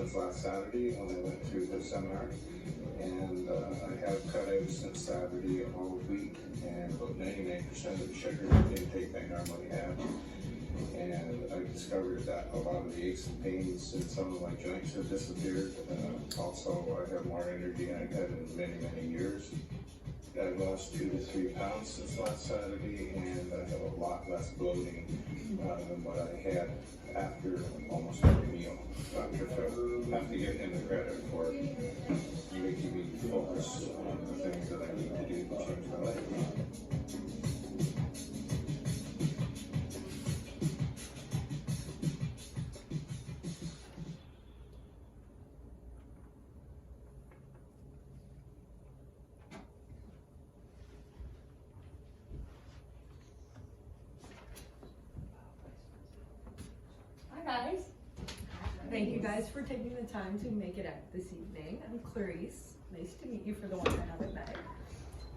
since last Saturday when I went through the seminar, and I have cut out since Saturday all week, and about 99% of the sugar intake I normally have. And I discovered that a lot of the aches and pains in some of my joints have disappeared. Also, I have more energy than I've had in many, many years. I've lost 2 to 3 pounds since last Saturday, and I have a lot less bloating than what I had after almost every meal. Dr. Phil, I have to give him the credit for making me focus on the things that I need to do to change my life. Guys, thank you guys for taking the time to make it out this evening. I'm Clarice. Nice to meet you for the ones I haven't met.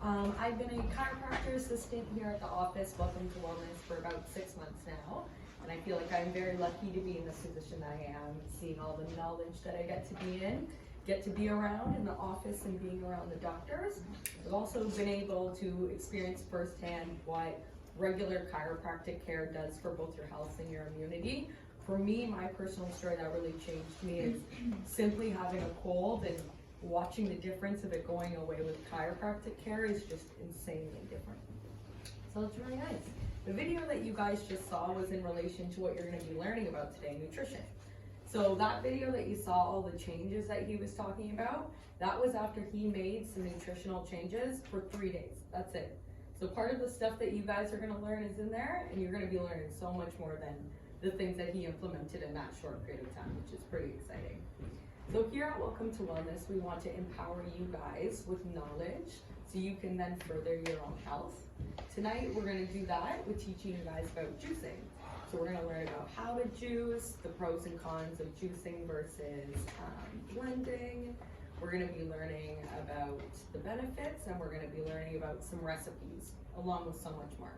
I've been a chiropractor assistant here at the office, Welcome to Wellness, for about 6 months now, and I feel like I'm very lucky to be in this position that I am, seeing all the knowledge that I get to be in, get to be around in the office and being around the doctors. I've also been able to experience firsthand what regular chiropractic care does for both your health and your immunity. For me, my personal story that really changed me is simply having a cold and watching the difference of it going away with chiropractic care is just insanely different. So it's really nice. The video that you guys just saw was in relation to what you're going to be learning about today, nutrition. So that video that you saw, all the changes that he was talking about, that was after he made some nutritional changes for 3 days. That's it. So part of the stuff that you guys are going to learn is in there, and you're going to be learning so much more than the things that he implemented in that short period of time, which is pretty exciting. So here at Welcome to Wellness, we want to empower you guys with knowledge so you can then further your own health. Tonight, we're going to do that with teaching you guys about juicing. So we're going to learn about how to juice, the pros and cons of juicing versus blending. We're going to be learning about the benefits, and we're going to be learning about some recipes, along with so much more.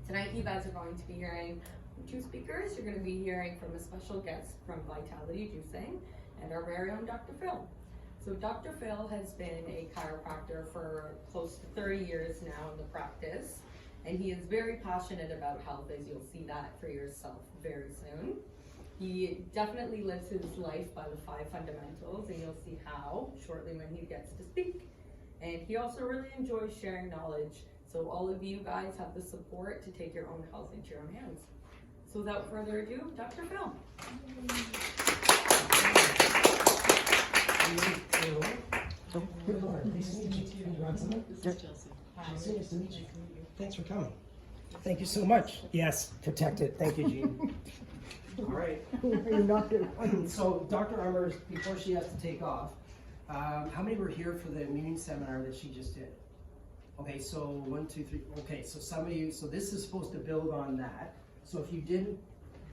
Tonight, you guys are going to be hearing from 2 speakers. You're going to be hearing from a special guest from Vitality Juicing and our very own Dr. Phil. So Dr. Phil has been a chiropractor for close to 30 years now in the practice, and he is very passionate about health, as you'll see that for yourself very soon. He definitely lives his life by the 5 fundamentals, and you'll see how shortly when he gets to speak. And he also really enjoys sharing knowledge, so all of you guys have the support to take your own health into your own hands. So without further ado, Dr. Phil. Thanks for coming. Thank you so much. Yes, protected. Thank you, Jean. All right. So Dr. Armour, before she has to take off, how many were here for the immune seminar that she just did? Okay, so 1, 2, 3. Okay, so some of you, so this is supposed to build on that. So if you didn't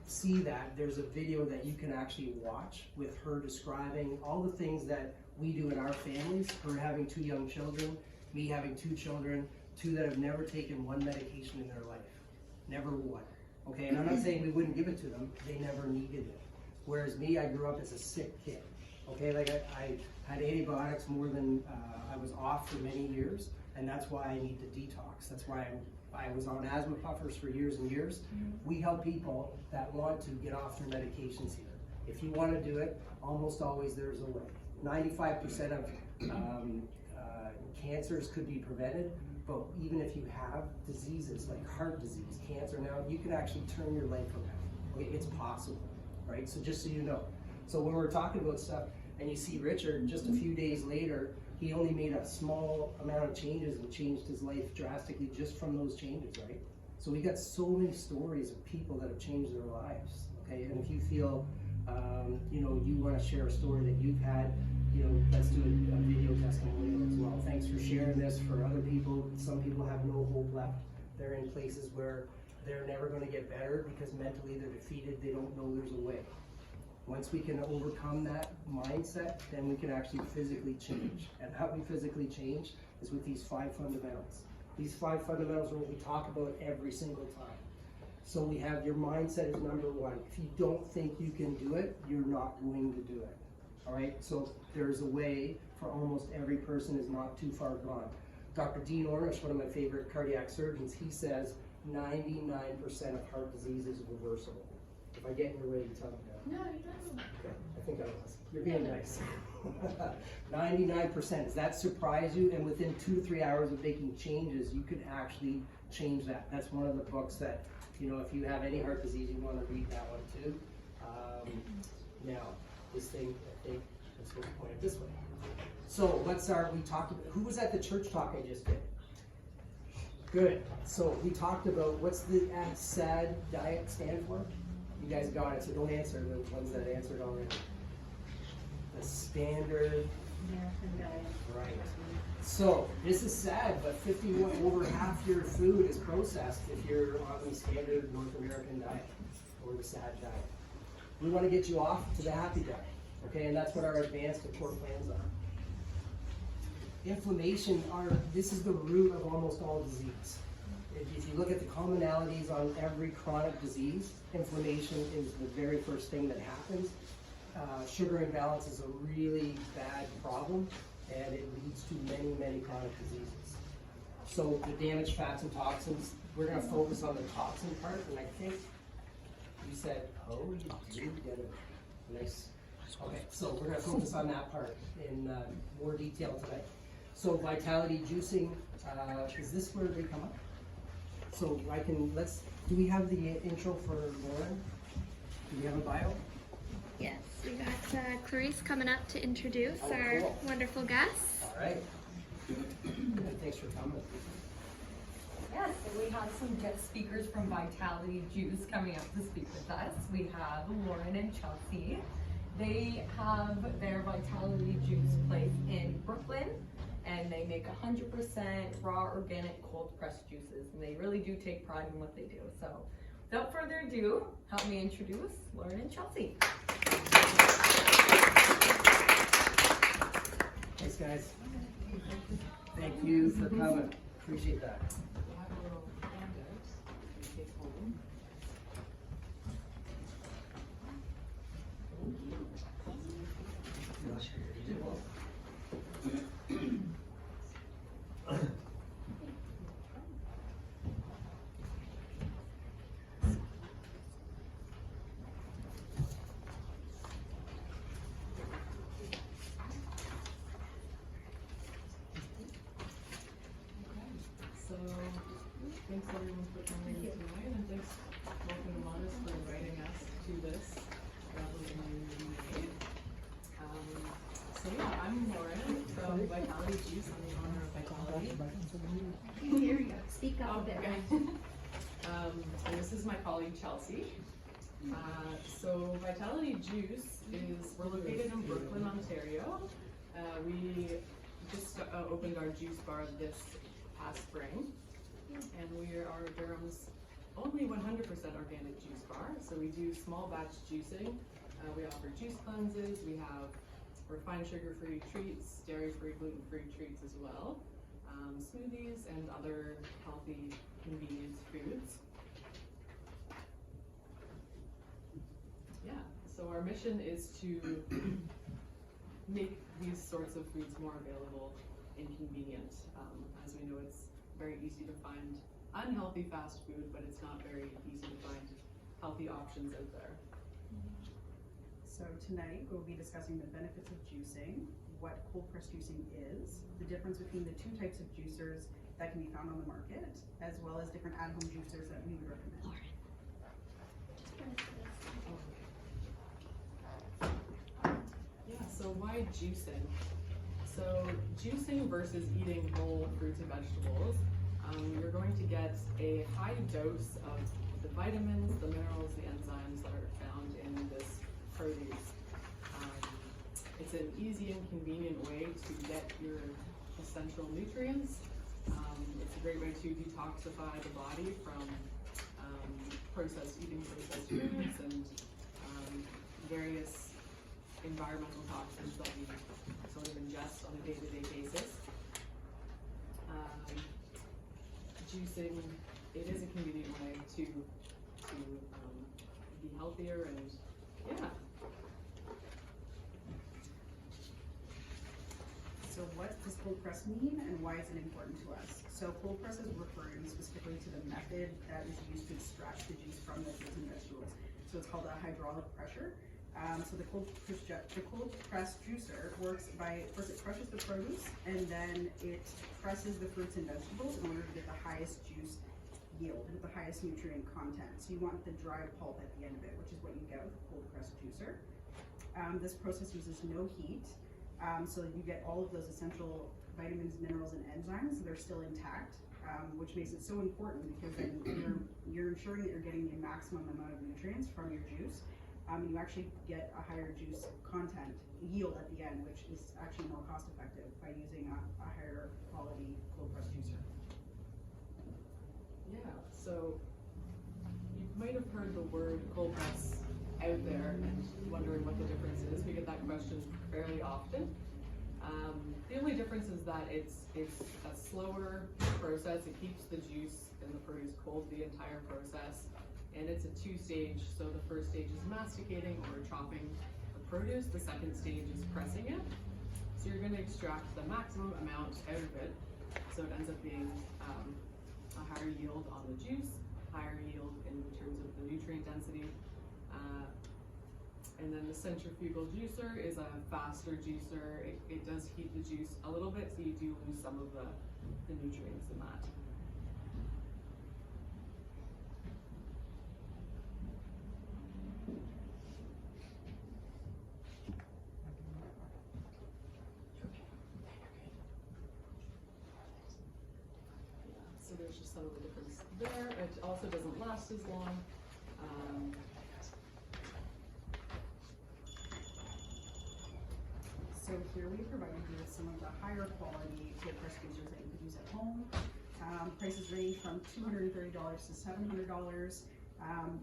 see that, there's a video that you can actually watch with her describing all the things that we do in our families. Her having 2 young children, me having 2 children, 2 that have never taken one medication in their life. Never one. Okay, and I'm not saying we wouldn't give it to them, they never needed it. Whereas me, I grew up as a sick kid. Okay, like I had antibiotics more than, I was off for many years, and that's why I need to detox. That's why I was on asthma puffers for years and years. We help people that want to get off their medications here. If you want to do it, almost always there's a way. 95% of cancers could be prevented, but even if you have diseases like heart disease, cancer now, you can actually turn your life around. Okay, it's possible, right? So just so you know. So when we're talking about stuff, and you see Richard, just a few days later, he only made a small amount of changes and changed his life drastically just from those changes, right? So we got so many stories of people that have changed their lives, okay? And if you feel, you know, you want to share a story that you've had, you know, let's do a video testimonial as well. Thanks for sharing this for other people. Some people have no hope left. They're in places where they're never going to get better because mentally they're defeated. They don't know there's a way. Once we can overcome that mindset, then we can actually physically change. And how we physically change is with these 5 fundamentals. These 5 fundamentals are what we talk about every single time. So we have your mindset is number one. If you don't think you can do it, you're not going to do it. All right, so there's a way for almost every person is not too far gone. Dr. Dean Ornish, one of my favorite cardiac surgeons, he says 99% of heart disease is reversible. If I get in your way, you tell me that. No, you don't. Okay, I think I was. You're being nice. 99%. Does that surprise you? And within 2-3 hours of making changes, you can actually change that. That's one of the books that, you know, if you have any heart disease, you want to read that one too. Now, this thing, I think, I'm supposed to point it this way. So we talked about, who was at the church talk I just did? Good. So we talked about, what's the SAD diet stand for? You guys got it, so don't answer the ones that answered already. The standard. American diet. Right. So this is sad, but 51 over half your food is processed if you're on the standard North American diet or the SAD diet. We want to get you off to the happy diet, okay? And that's what our advanced core plans are. Inflammation this is the root of almost all disease. If you look at the commonalities on every chronic disease, inflammation is the very first thing that happens. Sugar imbalance is a really bad problem, and it leads to many, many chronic diseases. So the damaged fats and toxins, we're going to focus on the toxin part, and I think you said, oh, you do get a nice. Okay, so we're going to focus on that part in more detail tonight. So vitality juicing, is this where they come up? So do we have the intro for Lauren? Do we have a bio? Yes, we got Clarice coming up to introduce our Cool. wonderful guests. All right. Good. Thanks for coming. Yes, so we have some guest speakers from Vitality Juice coming up to speak with us. We have Lauren and Chelsea. They have their Vitality Juice place in Brooklyn, and they make 100% raw organic cold pressed juices, and they really do take pride in what they do. So without further ado, help me introduce Lauren and Chelsea. Thanks, guys. Thank you for coming. Appreciate that. So, thanks everyone for coming tonight, and thanks Welcome to Modest for inviting us to this revolutionary meeting. So yeah, I'm Lauren from Vitality Juice. I'm the owner of Vitality. Here you go. Speak up a bit. And this is my colleague Chelsea. So Vitality Juice we're located in Brooklyn, Ontario. We just opened our juice bar this past spring, and we are Durham's only 100% organic juice bar. So we do small batch juicing. We offer juice cleanses. We have refined sugar-free treats, dairy-free, gluten-free treats as well, smoothies, and other healthy, convenient foods. Yeah, so our mission is to make these sorts of foods more available and convenient. As we know, it's very easy to find unhealthy fast food, but it's not very easy to find healthy options out there. So tonight we'll be discussing the benefits of juicing, what cold press juicing is, the difference between the two types of juicers that can be found on the market, as well as different at-home juicers that we would recommend. Yeah, so why juicing? So juicing versus eating whole fruits and vegetables, you're going to get a high dose of the vitamins, the minerals, the enzymes that are found in this produce. It's an easy and convenient way to get your essential nutrients. It's a great way to detoxify the body from eating processed foods and various environmental toxins that we sort of ingest on a day-to-day basis. Juicing, it is a convenient way to to be healthier and yeah. So what does cold press mean and why is it important to us? So cold press is referring specifically to the method that is used to extract the juice from the fruits and vegetables. So it's called a hydraulic pressure. So the cold press juicer works by, first it crushes the produce and then it presses the fruits and vegetables in order to get the highest juice yield with the highest nutrient content. So you want the dry pulp at the end of it, which is what you get with a cold press juicer. This process uses no heat. So you get all of those essential vitamins, minerals, and enzymes that are still intact, which makes it so important because then you're ensuring that you're getting the maximum amount of nutrients from your juice. You actually get a higher juice content yield at the end, which is actually more cost effective by using a higher quality cold press juicer. Yeah, so you might have heard the word cold press out there and wondering what the difference is. We get that question fairly often. The only difference is that it's a slower process. It keeps the juice and the produce cold the entire process. And it's a two-stage, so the first stage is masticating or chopping the produce. The second stage is pressing it. So you're gonna extract the maximum amount out of it. So it ends up being a higher yield on the juice, higher yield in terms of the nutrient density. And then the centrifugal juicer is a faster juicer. It does heat the juice a little bit, so you do lose some of the nutrients in that. So there's just some of the difference there. It also doesn't last as long. So here we provided you with some of the higher quality cold press juicers that you could use at home. Prices range from $230 to $700.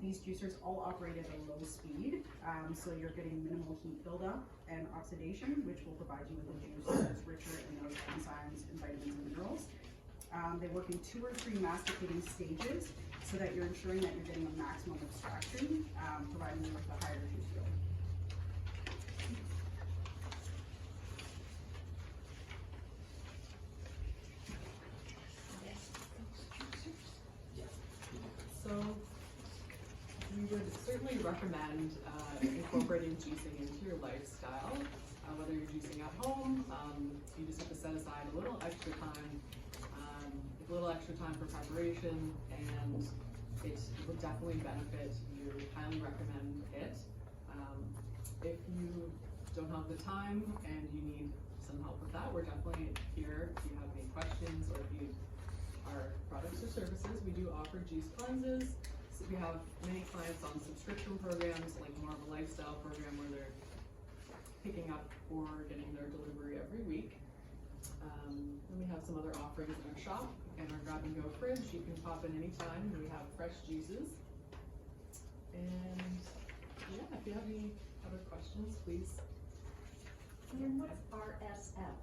These juicers all operate at a low speed, so you're getting minimal heat buildup and oxidation, which will provide you with a juice that's richer in those enzymes and vitamins and minerals. They work in 2 or 3 masticating stages so that you're ensuring that you're getting a maximum extraction, providing you with a higher juice yield. So we would certainly recommend incorporating juicing into your lifestyle. Whether you're juicing at home, you just have to set aside a little extra time, for preparation, and it will definitely benefit you. We highly recommend it. If you don't have the time and you need some help with that, we're definitely here if you have any questions or if you our products or services. We do offer juice cleanses. So we have many clients on subscription programs, like more of a lifestyle program where they're picking up or getting their delivery every week. Then we have some other offerings in our shop and our grab and go fridge. You can pop in anytime. We have fresh juices. And yeah, if you have any other questions, please. And what's RSF?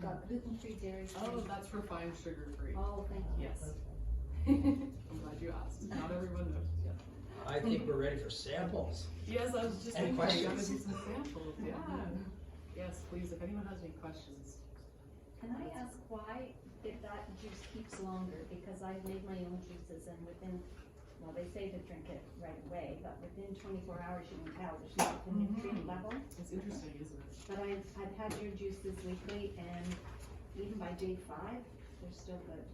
Gluten-free, dairy-free? Oh, that's refined sugar-free. Oh, thank you. Yes. I'm glad you asked. Not everyone knows. Yeah. I think we're ready for samples. Yes, I was just Any thinking, I gotta questions? do some samples, yeah. Yes, please, if anyone has any questions. Can I ask why that juice keeps longer? Because I've made my own juices and within, well, they say to drink it right away, but within 24 hours you can tell there's not the nutrient level. It's interesting, isn't it? But I've had your juices weekly and even by day 5, they're still good.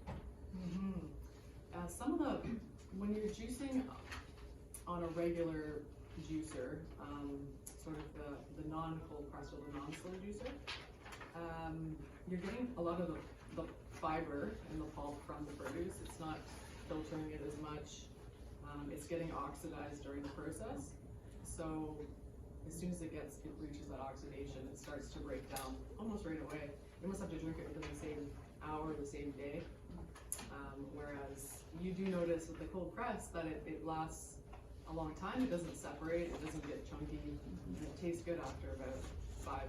Some of the, when you're juicing on a regular juicer, sort of the non-cold press or the non-slow juicer, you're getting a lot of the fiber and the pulp from the produce. It's not filtering it as much. It's getting oxidized during the process. So as soon as it reaches that oxidation, it starts to break down almost right away. You almost have to drink it within the same hour, the same day. Whereas you do notice with the cold press that it lasts a long time. It doesn't separate, it doesn't get chunky, and it tastes good after about 5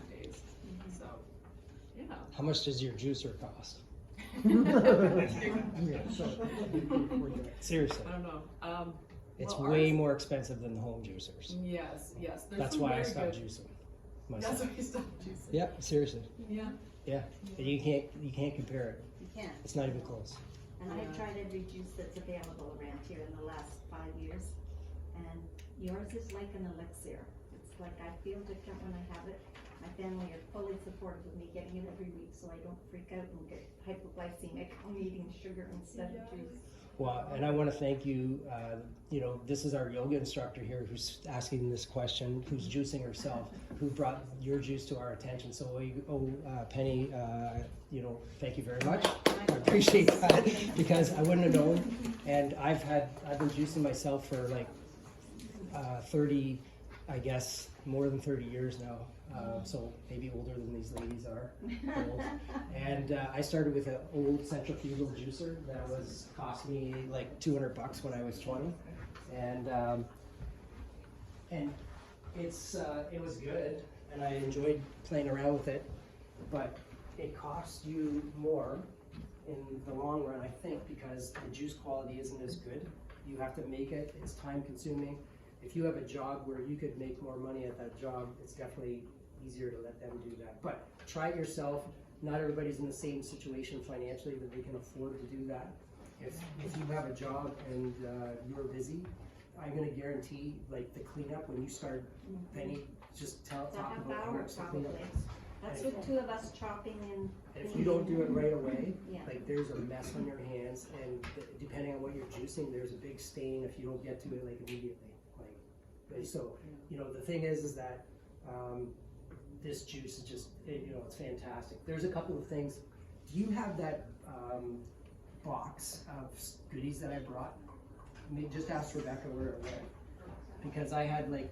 days. So, yeah. How much does your juicer cost? Seriously, I don't know. it's well, way ours- more expensive than the home juicers. Yes, yes. There's That's some why I very stopped good- juicing That's myself. why I stopped juicing. Yeah, seriously. Yeah. Yeah, you can't compare it. You can't. It's not even close. And I've tried every juice that's available around here in the last 5 years, and yours is like an elixir. It's like I feel different when I have it. My family are fully supportive of me getting it every week, so I don't freak out and get hypoglycemic from eating sugar instead of juice. Well, and I want to thank you. You know, this is our yoga instructor here who's asking this question, who's juicing herself, who brought your juice to our attention. So, Penny, you know, thank you very much. I appreciate that because I wouldn't have known. And I've been juicing myself for like 30, I guess, more than 30 years now. So maybe older than these ladies are. Old. And I started with an old centrifugal juicer that was cost me like $200 when I was 20, and it was good, and I enjoyed playing around with it, but it costs you more in the long run, I think, because the juice quality isn't as good. You have to make it. It's time consuming. If you have a job where you could make more money at that job, it's definitely easier to let them do that. But try it yourself. Not everybody's in the same situation financially that they can afford to do that. If you have a job and you're busy, I'm gonna guarantee like the cleanup when you start, Penny, just It's a talk half about how hour much the probably. cleanup is. That's with two of us chopping and. And if you don't do it right away, Yeah. like there's a mess on your hands, and depending on what you're juicing, there's a big stain if you don't get to it like immediately. Like, so you know the thing is that this juice is just you know it's fantastic. There's a couple of things. Do you have that box of goodies that I brought? I mean, just ask Rebecca where it went. Because I had like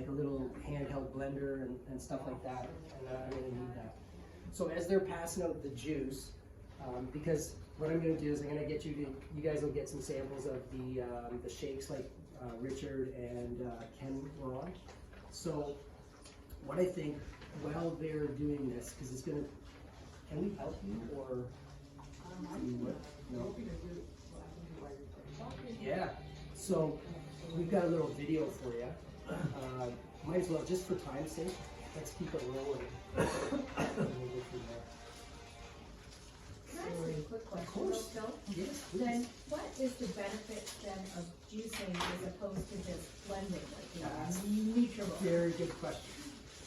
a little handheld blender and stuff like that, and I'm gonna need that. So as they're passing out the juice, because what I'm gonna do is I'm gonna get you guys will get some samples of the shakes like Richard and Ken were on. So what I think while they're doing this, because it's gonna, can we help you or? No. Yeah. So we've got a little video for you. Might as well, just for time's sake, let's keep it rolling. And we'll go from there. Can I ask a quick question? Of course. Phil? Yes, Then please. what is the benefit then of juicing as opposed to just blending, like, That's nutrable? Very good question.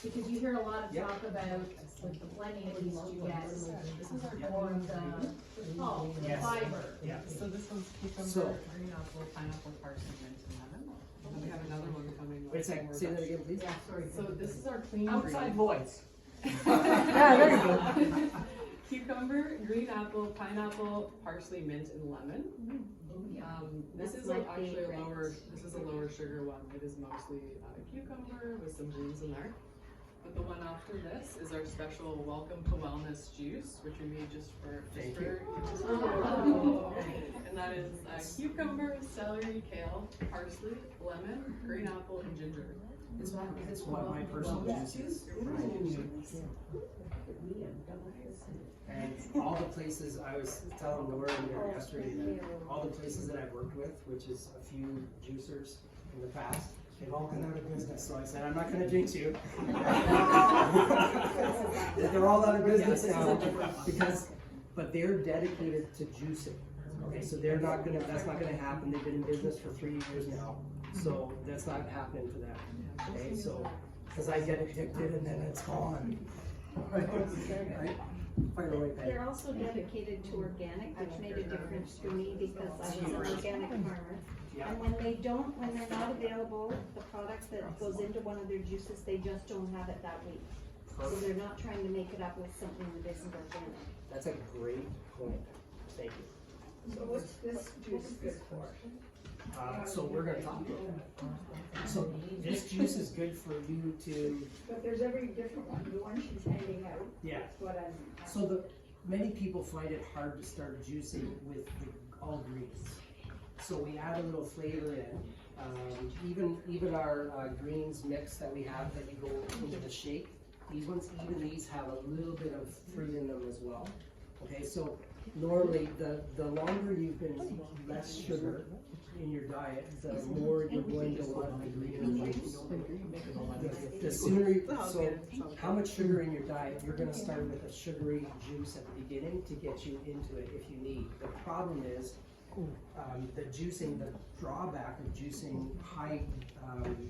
Because you hear a lot of Yep. talk about with the blending, at least you get This is our more of the pulp, the Yes. fiber. Yeah. So this one's cucumber, So- green apple, pineapple, parsley, mint, and lemon. And then we have another one coming. Wait a second, say that again, please. Yeah, sorry. So this is our clean Outside green. voice. Yeah, there you go. Cucumber, green apple, pineapple, parsley, mint, and lemon. This That's is my actually favorite. this is a lower sugar one. It is mostly cucumber with some greens in there. But the one after this is our special Welcome to Wellness juice, which we made just for Thank you. And that is cucumber, celery, kale, parsley, lemon, green apple, and ginger. It's what my personal juice is. And all the places, I was telling Laura there yesterday, that all the places that I've worked with, which is a few juicers in the past, they've all gone out of business. So I said, I'm not gonna jinx you. They're all out of business now because, but they're dedicated to juicing. Okay, so they're not gonna, that's not gonna happen. They've been in business for 3 years now. So that's not happening for them. Okay, so, cause I get addicted and then it's gone. Right? Fire away, Patty. They're also dedicated to organic, which made a difference for me because I was an organic farmer. Yeah. And when they're not available, the product that goes into one of their juices, they just don't have it that week. So they're not trying to make it up with something that isn't organic. That's a great point. Thank you. So what's this juice good for? So we're gonna talk about that. So this juice is good for you to, But there's every different one, the one she's handing out, yeah. that's what I'm. So many people find it hard to start juicing with all greens. So we add a little flavor in. Even our greens mix that we have that you go into the shake, these ones, even these have a little bit of fruit in them as well. Okay, so normally, the longer you've been eating less sugar in your diet, the more you're going to want the greener juice. The sooner, so how much sugar in your diet, you're gonna start with a sugary juice at the beginning to get you into it if you need. The problem is, the juicing, the drawback of juicing high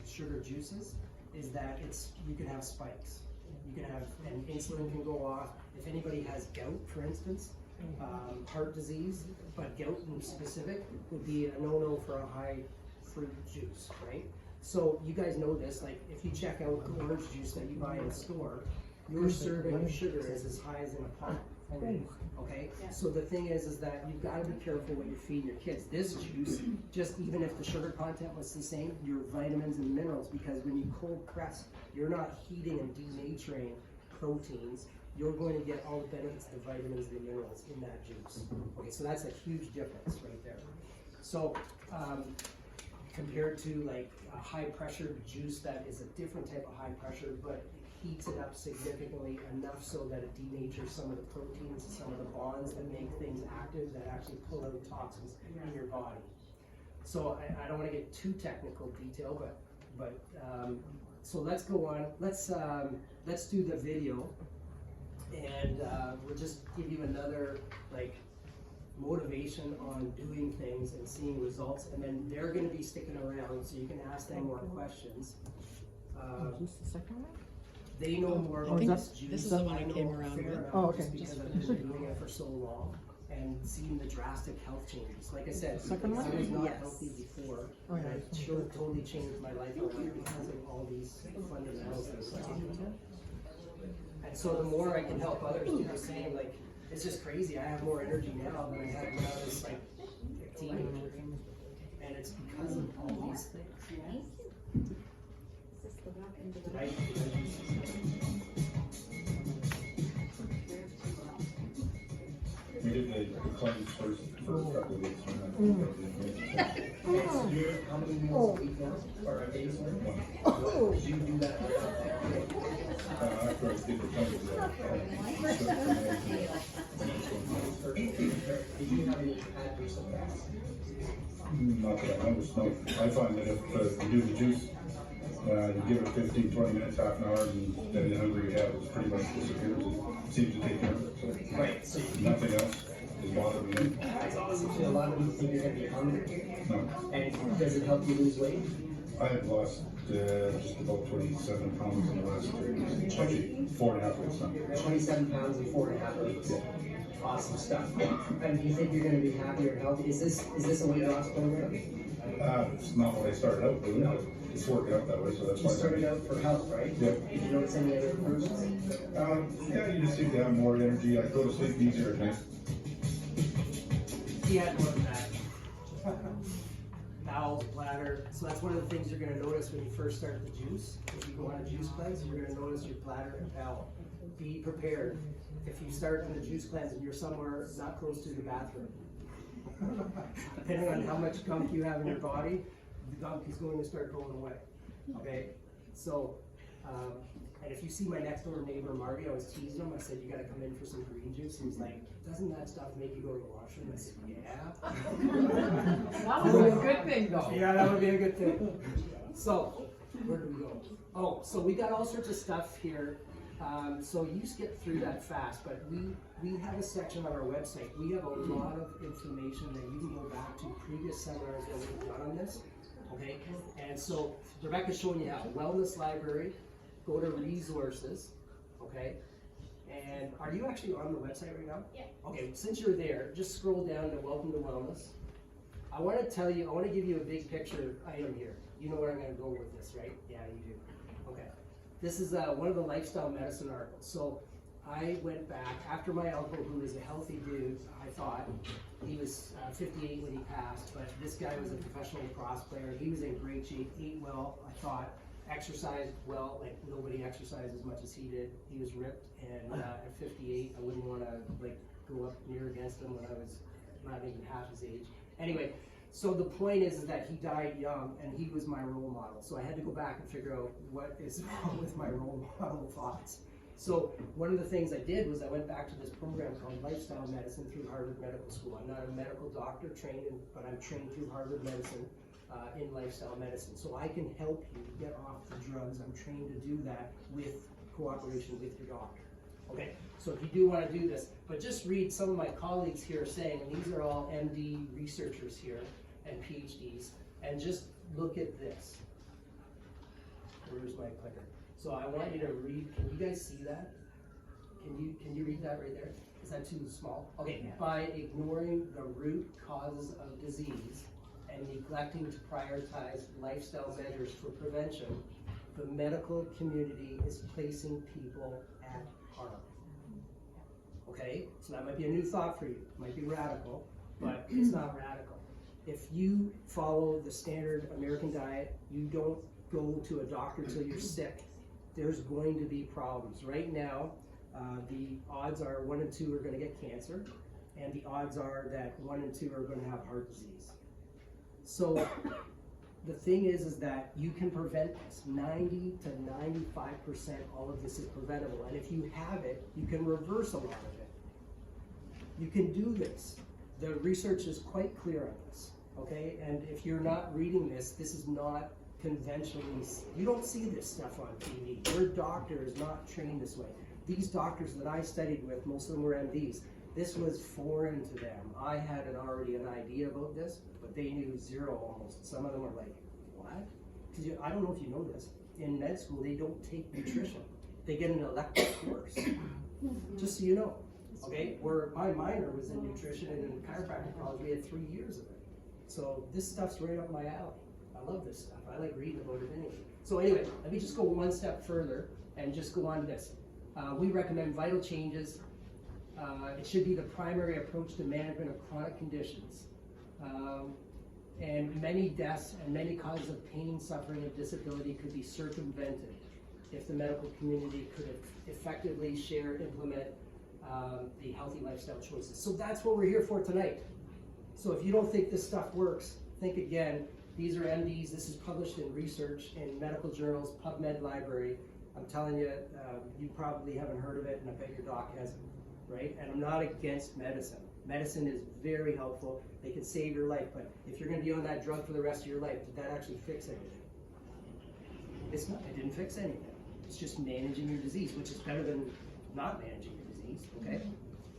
sugar juices is that you can have spikes. You can have, and insulin can go off. If anybody has gout, for instance, heart disease, but gout in specific would be a no-no for a high fruit juice, right? So you guys know this, like if you check out orange juice that you buy in the store, your serving of sugar is as high as in a pot. Okay, so the thing is that you've got to be careful what you're feeding your kids. This juice, just even if the sugar content was the same, your vitamins and minerals, because when you cold press, you're not heating and denaturing proteins. You're going to get all the benefits, the vitamins, the minerals in that juice. Okay, so that's a huge difference right there. So compared to like a high pressure juice that is a different type of high pressure, but heats it up significantly enough so that it denatures some of the proteins, some of the bonds that make things active, that actually pull out toxins in your body. So I don't want to get too technical detail, but so let's go on. Let's do the video, and we'll just give you another like motivation on doing things and seeing results, and then they're going to be sticking around so you can ask them more questions. They know more about this juice. This is the one I that came know a around fair with. amount Oh, okay. just because I've been doing it for so long and seen the drastic health changes. Like I said, I was not healthy before, and it sure totally changed my life around because of all these fundamentals that we're talking about. And so the more I can help others do the same, like it's just crazy. I have more energy now than I had when I was like 15, and it's because of all these things. Right? We did the claims first for a couple of weeks. How many meals a week now? Or a day? Did you do that? After I did the claims, Did you have any bad recent fast? not that I noticed, no. I find that if you do the juice, you give it 15, 20 minutes, half an hour, and then the hunger you have is pretty much disappears. It seems to take care of it. So Right. So nothing else is bothering me. that's awesome. So a lot of you think you're going to be hungry. No. And does it help you lose weight? I have lost just about 27 pounds in the last 3 weeks. Actually, 4.5 weeks now. 27 pounds in 4.5 weeks. Awesome stuff. And do you think you're going to be happier and healthy? Is this a weight loss program? It's not what I started out doing. It's working out that way, so that's You why. started out for health, right? Yeah. Did you notice any other improvements? Yeah, you just seem to have more energy. I go to sleep easier at night. He had more than that. Bowels, bladder. So that's one of the things you're going to notice when you first start the juice. If you go on a juice cleanse, you're going to notice your bladder and bowel. Be prepared. If you start on a juice cleanse and you're somewhere not close to the bathroom, depending on how much gunk you have in your body, the gunk is going to start going away. Okay? So, and if you see my next door neighbor, Marty, I was teasing him. I said, you got to come in for some green juice. He was like, doesn't that stuff make you go to the washroom? I said, yeah. That would be a good thing though. Yeah, that would be a good thing. So, where do we go? Oh, so we got all sorts of stuff here. So you skip through that fast, but we have a section on our website. We have a lot of information that you can go back to previous seminars that we've done on this. Okay, and so Rebecca's showing you how. Wellness library, go to resources, okay? And are you actually on the website right now? Yeah. Okay, since you're there, just scroll down to Welcome to Wellness. I want to tell you, I want to give you a big picture item here. You know where I'm going to go with this, right? Yeah, you do. Okay. This is one of the lifestyle medicine articles. So I went back after my uncle, who was a healthy dude. I thought he was 58 when he passed, but this guy was a professional lacrosse player. He was in great shape, ate well. I thought exercised well, like nobody exercised as much as he did. He was ripped, and at 58, I wouldn't want to like go up near against him when I was not even half his age. Anyway. So the point is that he died young, and he was my role model. So I had to go back and figure out what is wrong with my role model thoughts. So one of the things I did was I went back to this program called Lifestyle Medicine through Harvard Medical School. I'm not a medical doctor trained, but I'm trained through Harvard Medicine in lifestyle medicine. So I can help you get off the drugs. I'm trained to do that with cooperation with your doctor. Okay, so if you do want to do this, but just read some of my colleagues here saying, and these are all MD researchers here and PhDs, and just look at this. Where's my clicker? So I want you to read, can you guys see that? Can you read that right there? Is that too small? Okay, by ignoring the root causes of disease and neglecting to prioritize lifestyle measures for prevention, the medical community is placing people at harm. Okay, so that might be a new thought for you. It might be radical, but it's not radical. If you follow the standard American diet, you don't go to a doctor until you're sick, there's going to be problems. Right now, the odds are 1 in 2 are going to get cancer, and the odds are that 1 in 2 are going to have heart disease. So the thing is that you can prevent this. 90 to 95% all of this is preventable, and if you have it, you can reverse a lot of it. You can do this. The research is quite clear on this, okay? And if you're not reading this, this is not conventionally, you don't see this stuff on TV. Your doctor is not trained this way. These doctors that I studied with, most of them were MDs. This was foreign to them. I had already an idea about this, but they knew zero almost. Some of them were like, what? Because I don't know if you know this. In med school, they don't take nutrition. They get an elective course. Just so you know. Okay, where my minor was in nutrition and in chiropractic college, we had 3 years of it. So this stuff's right up my alley. I love this stuff. I like reading about it anyway. So anyway, let me just go one step further and just go on to this. We recommend vital changes. It should be the primary approach to management of chronic conditions. And many deaths and many causes of pain, suffering, and disability could be circumvented if the medical community could effectively share, implement the healthy lifestyle choices. So that's what we're here for tonight. So if you don't think this stuff works, think again. These are MDs. This is published in research in medical journals, PubMed library. I'm telling you, you probably haven't heard of it, and I bet your doc hasn't, right? And I'm not against medicine. Medicine is very helpful. They can save your life, but if you're going to be on that drug for the rest of your life, did that actually fix anything? It's not. It didn't fix anything. It's just managing your disease, which is better than not managing your disease, okay?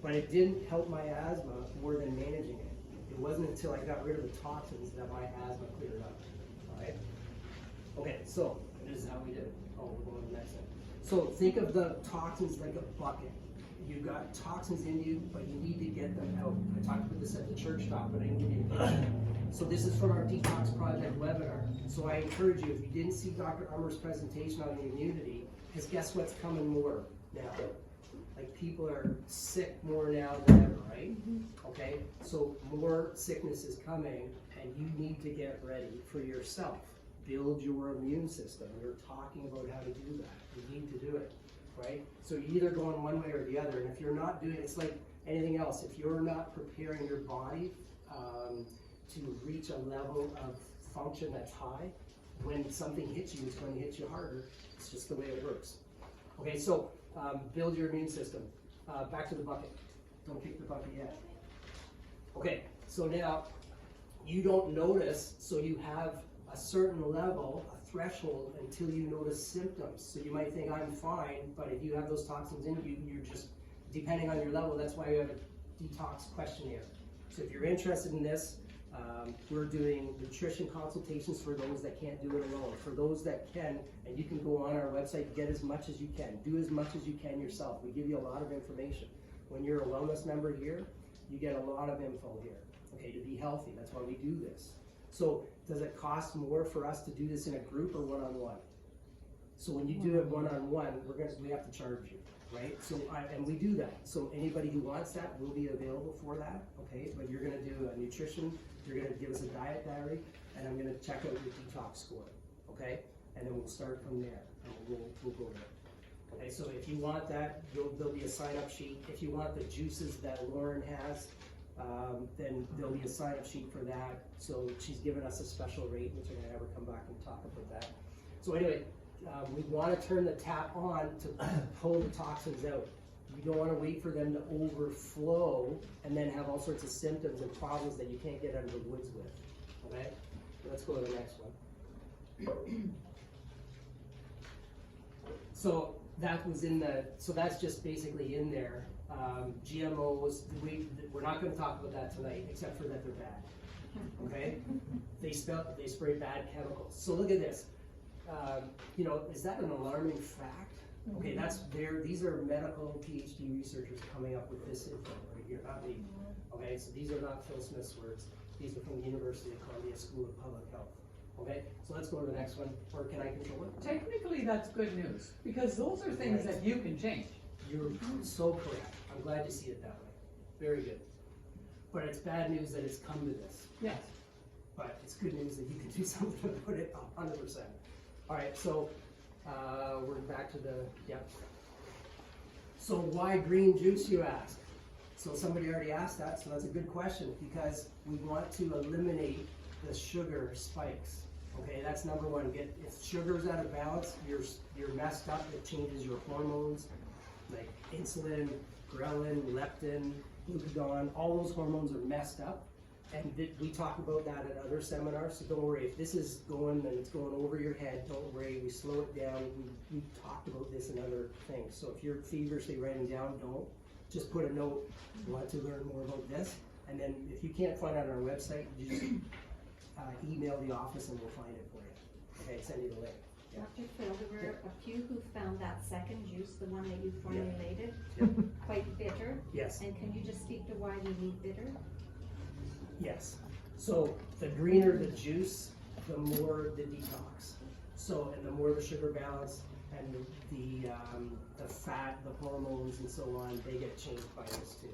But it didn't help my asthma more than managing it. It wasn't until I got rid of the toxins that my asthma cleared up, all right? Okay, so this is how we did it. Oh, we're going to the next one. So think of the toxins like a bucket. You've got toxins in you, but you need to get them out. I talked about this at the church talk, but I didn't give you a picture. So this is from our Detox Project webinar. So I encourage you, if you didn't see Dr. Armour's presentation on the immunity, because guess what's coming more now? Like people are sick more now than ever, right? Okay, so more sickness is coming, and you need to get ready for yourself. Build your immune system. We're talking about how to do that. You need to do it, right? So you're either going one way or the other, and if you're not doing it, it's like anything else. If you're not preparing your body to reach a level of function that's high, when something hits you, it's going to hit you harder. It's just the way it works. Okay, so build your immune system. Back to the bucket. Don't kick the bucket yet. Okay, so now you don't notice, so you have a certain level, a threshold, until you notice symptoms. So you might think, I'm fine, but if you have those toxins in you, you're just, depending on your level, that's why you have a detox questionnaire. So if you're interested in this, we're doing nutrition consultations for those that can't do it alone. For those that can, and you can go on our website, get as much as you can. Do as much as you can yourself. We give you a lot of information. When you're a wellness member here, you get a lot of info here, okay, to be healthy. That's why we do this. So does it cost more for us to do this in a group or one-on-one? So when you do it one-on-one, we have to charge you, right? So and we do that. So anybody who wants that will be available for that, okay? But you're gonna do a nutrition, you're gonna give us a diet diary, and I'm gonna check out your detox score, okay? And then we'll start from there, and we'll go there. Okay, so if you want that, there'll be a sign-up sheet. If you want the juices that Lauren has, then there'll be a sign-up sheet for that. So she's given us a special rate, which I'm gonna have her come back and talk about that. So anyway, we want to turn the tap on to pull the toxins out. You don't want to wait for them to overflow and then have all sorts of symptoms and problems that you can't get out of the woods with. Okay? Let's go to the next one. So that was in the, so that's just basically in there. GMOs, we're not going to talk about that tonight, except for that they're bad. Okay? They spray bad chemicals. So look at this. Is that an alarming fact? Okay, these are medical PhD researchers coming up with this info right here, not me. Okay, so these are not Phil Smith's words. These are from the University of Columbia School of Public Health. Okay, so let's go to the next one, or can I control it? Technically, that's good news, because those are things that you can change. You're so correct. I'm glad to see it that way. Very good. But it's bad news that it's come to this. Yes. But it's good news that you can do something to put it 100%. All right, so we're back to the, yep. So why green juice, you ask? So somebody already asked that, so that's a good question, because we want to eliminate the sugar spikes. Okay, that's number one. If sugar's out of balance, you're messed up. It changes your hormones, like insulin, ghrelin, leptin, glucagon. All those hormones are messed up. And we talk about that at other seminars, so don't worry. If this is going and it's going over your head, don't worry. We slow it down. We talked about this in other things. So if you're feverishly writing down, don't. Just put a note, you want to learn more about this. And then if you can't find it on our website, you just email the office and we'll find it for you. Okay, send you the link. Yeah. Dr. Phil, there were a few who found that second juice, the one that you formulated, quite bitter. Yes. And can you just speak to why we need bitter? Yes. So the greener the juice, the more the detox. So, and the more the sugar balance and the fat, the hormones and so on, they get changed by this too.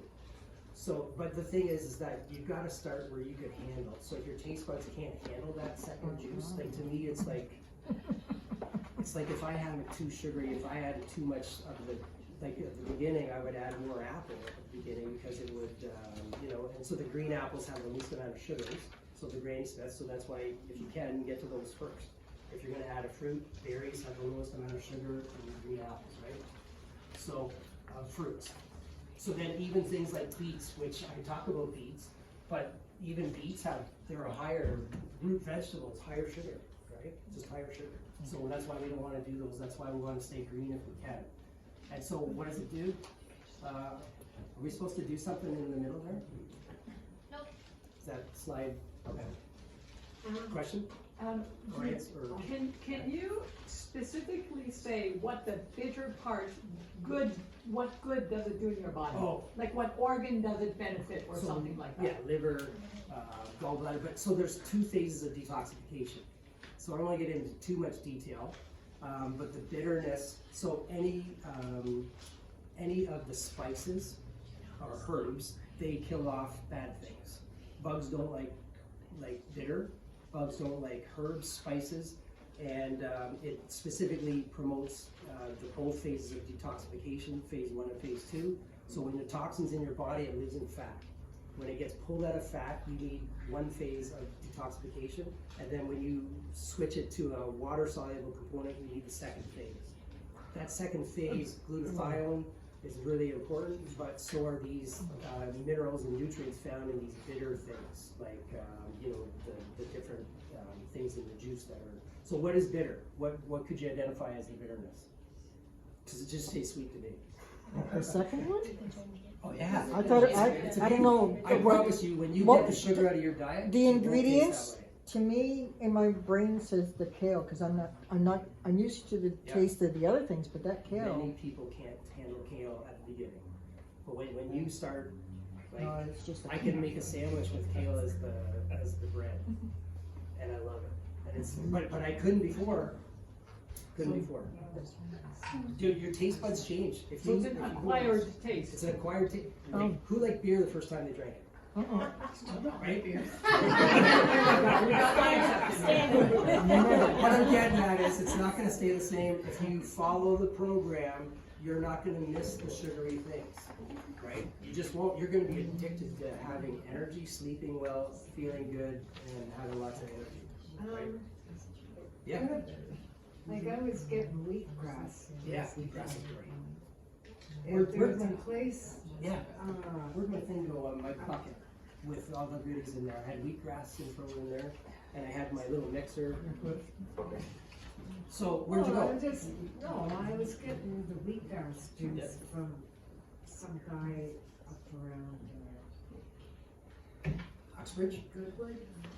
So, but the thing is that you've got to start where you could handle. So if your taste buds can't handle that second juice, like to me, it's like if I had it too sugary, if I added too much of the, like at the beginning, I would add more apple at the beginning because it would, and so the green apples have the least amount of sugars. So the grains, so that's why if you can, get to those first. If you're going to add a fruit, berries have the lowest amount of sugar and green apples, right? So fruits. So then even things like beets, which I talk about beets, but even beets they're a higher, root vegetables, higher sugar, right? Just higher sugar. So that's why we don't want to do those. That's why we want to stay green if we can. And so what does it do? Are we supposed to do something in the middle there? Nope. Is that slide, okay. Question? Can you specifically say what the bitter part, what good does it do in your body? Oh. Like what organ does it benefit or something like that? Yeah, liver, gallbladder, but so there's two phases of detoxification. So I don't want to get into too much detail, but the bitterness, so any of the spices or herbs, they kill off bad things. Bugs don't like bitter. Bugs don't like herbs, spices, and it specifically promotes both phases of detoxification, phase 1 and phase 2. So when the toxin's in your body, it lives in fat. When it gets pulled out of fat, you need one phase of detoxification, and then when you switch it to a water-soluble component, you need the second phase. That second phase, glutathione, is really important, but so are these minerals and nutrients found in these bitter things, like the different things in the juice that are. So what is bitter? What could you identify as the bitterness? Because it just tastes sweet to me. The second one? Oh yeah. I thought I don't know. I promise you, when you get the sugar out of your diet, the it won't taste ingredients that way. to me in my brain says the kale because I'm used to the taste of the other things, but that kale. Many people can't handle kale at the beginning, but when you start, like, No, it's just I can make a sandwich with kale as the bread, and I love it. And it's but I couldn't before. Dude, your taste buds change. So it's an acquired taste. It's an acquired taste. Like, who liked beer the first time they drank it? Right? What I'm getting at is it's not going to stay the same. If you follow the program, you're not going to miss the sugary things, right? You just won't. You're going to be addicted to having energy, sleeping well, feeling good, and having lots of energy. Right? Yeah. Like I was getting wheatgrass. Yeah, wheatgrass is great. If there's a place, Yeah. Where'd my thing go on my bucket with all the goodies in there? I had wheatgrass and thrown in there, and I had my little mixer. So where'd you well, go? I was getting the wheatgrass juice Yeah. from some guy up around, Oxbridge? Goodwood,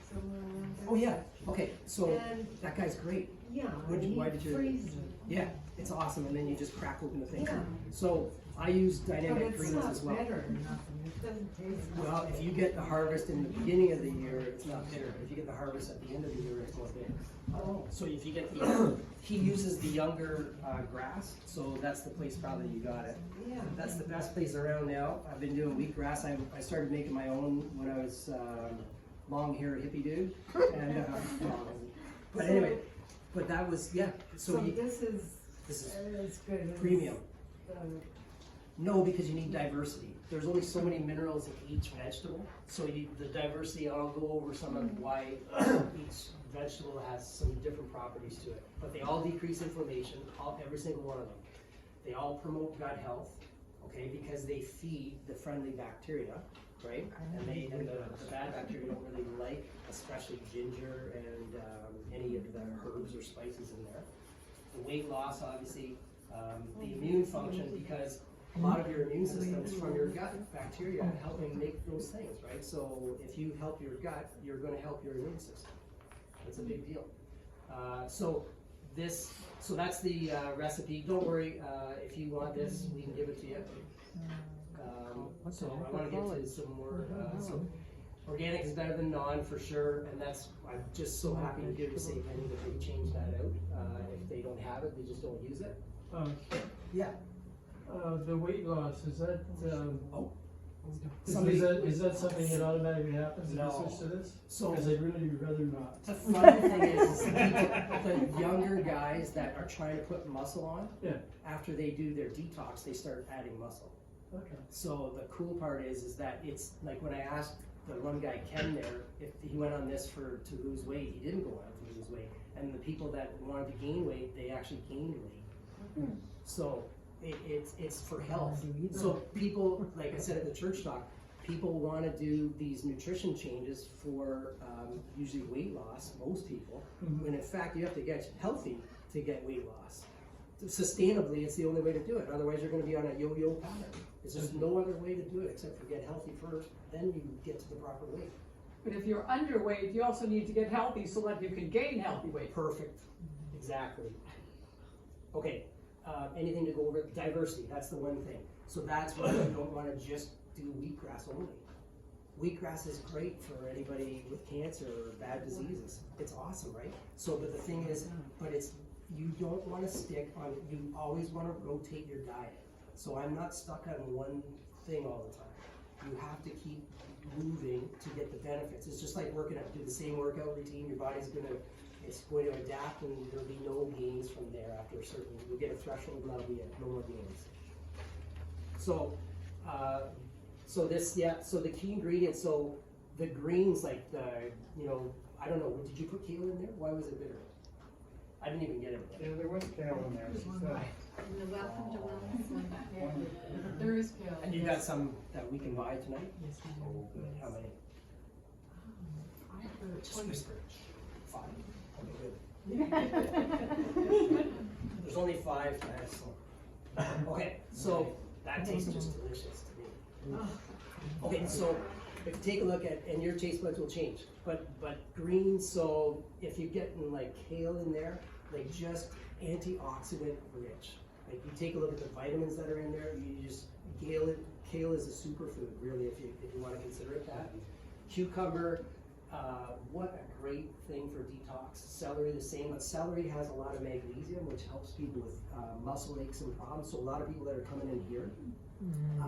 somewhere around there. Oh yeah. Okay. So And- that guy's great. Yeah, Why and did he you? freezes it. Yeah, it's awesome, and then you just crack open the thing. Yeah. So I use But dynamic it's greens not as well. better than nothing, it doesn't taste. Well, if you get the harvest in the beginning of the year, it's not bitter. If you get the harvest at the end of the year, it's more bitter. Oh. So if you get the, he uses the younger grass, so that's the place probably you got it. Yeah. That's the best place around now. I've been doing wheatgrass. I started making my own when I was long hair hippie dude. And, but anyway, but that was, yeah. So you, this is is good as premium. the- No, because you need diversity. There's only so many minerals in each vegetable, so the diversity, I'll go over some of why each vegetable has some different properties to it. But they all decrease inflammation, every single one of them. They all promote gut health, okay, because they feed the friendly bacteria, right? And the bad bacteria don't really like, especially ginger and any of the herbs or spices in there. The weight loss, obviously, the immune function, because a lot of your immune system is from your gut bacteria helping make those things, right? So if you help your gut, you're going to help your immune system. It's a big deal. So that's the recipe. Don't worry, if you want this, we can give it to you. So I want to get to some more. So organic is better than non for sure, and I'm just so happy to hear you say, Penny, that they changed that out. If they don't have it, they just don't use it. Yeah. The weight loss, is that, Somebody- is that something that automatically happens if you No. switch to this? So- Because I'd really rather not. The funny thing is the younger guys that are trying to put muscle on, Yeah. after they do their detox, they start adding muscle. Okay. So the cool part is that it's like when I asked the one guy, Ken, there, if he went on this to lose weight, he didn't go on to lose weight. And the people that wanted to gain weight, they actually gained weight. So it's for health. So people, like I said at the church talk, people want to do these nutrition changes for usually weight loss, most people, when in fact you have to get healthy to get weight loss. Sustainably, it's the only way to do it. Otherwise, you're going to be on a yo-yo pattern. There's just no other way to do it except for get healthy first, then you get to the proper weight. But if you're underweight, you also need to get healthy so that you can gain healthy weight. Perfect. Exactly. Okay. Anything to go over? Diversity. That's the one thing. So that's why you don't want to just do wheatgrass only. Wheatgrass is great for anybody with cancer or bad diseases. It's awesome, right? So, but the thing is, you don't want to stick on, you always want to rotate your diet. So I'm not stuck on one thing all the time. You have to keep moving to get the benefits. It's just like working out. Do the same workout routine, your body's going to adapt, and there'll be no gains from there after a certain, you'll get a threshold and that'll be it, no more gains. So, so the key ingredients, so the greens, like I don't know, did you put kale in there? Why was it bitter? I didn't even get it. Yeah, there was kale in there. And the welcome to wellness one. There is kale. And you got some that we can buy tonight? Oh, good. How many? Just whisper. 5. Okay, good. There's only 5 tonight, so. Okay, so that tastes just delicious to me. Okay, so if you take a look at, and your taste buds will change, but greens, so if you're getting like kale in there, like just antioxidant rich. Like you take a look at the vitamins that are in there, you just, kale is a superfood, really, if you want to consider it that. Cucumber, what a great thing for detox. Celery, the same, but celery has a lot of magnesium, which helps people with muscle aches and problems. So a lot of people that are coming in here,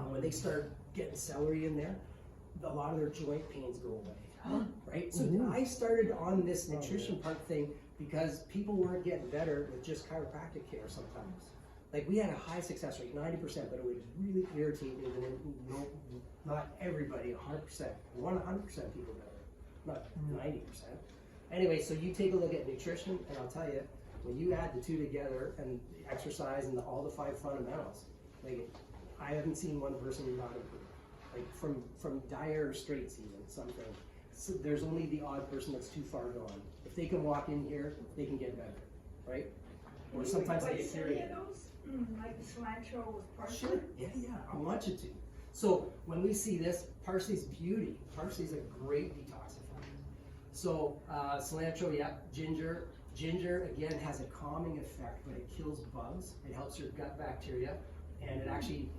when they start getting celery in there, a lot of their joint pains go away, right? So I started on this nutrition part thing because people weren't getting better with just chiropractic care sometimes. Like we had a high success rate, 90%, but it was really irritating, and not everybody 100%. We want 100% people better, not 90%. Anyway, so you take a look at nutrition, and I'll tell you, when you add the two together and exercise and all the 5 fundamentals, like I haven't seen one person not improve. Like from dire straits even, something. So there's only the odd person that's too far gone. If they can walk in here, they can get better, right? Or sometimes I get Any carried. of those? Like the cilantro with parsley? Sure, yeah, I want you to. So when we see this, parsley's beauty. Parsley's a great detoxifier. So cilantro, yeah, ginger. Ginger, again, has a calming effect, but it kills bugs. It helps your gut bacteria. And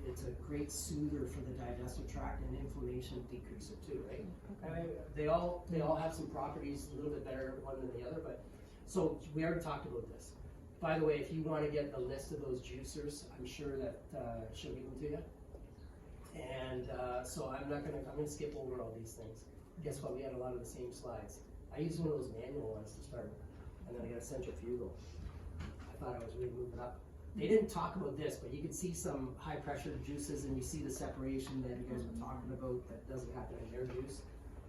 it's a great soother for the digestive tract, and inflammation decreases it too, right? I mean, they all have some properties, a little bit better one than the other, but, so we already talked about this. By the way, if you want to get the list of those juicers, I'm sure that she'll give them to you. And so I'm gonna skip over all these things. Guess what, we had a lot of the same slides. I used one of those manual ones to start, and then I got a centrifugal. I thought I was really moving up. They didn't talk about this, but you can see some high pressure juices, and you see the separation that you guys were talking about that doesn't happen in their juice.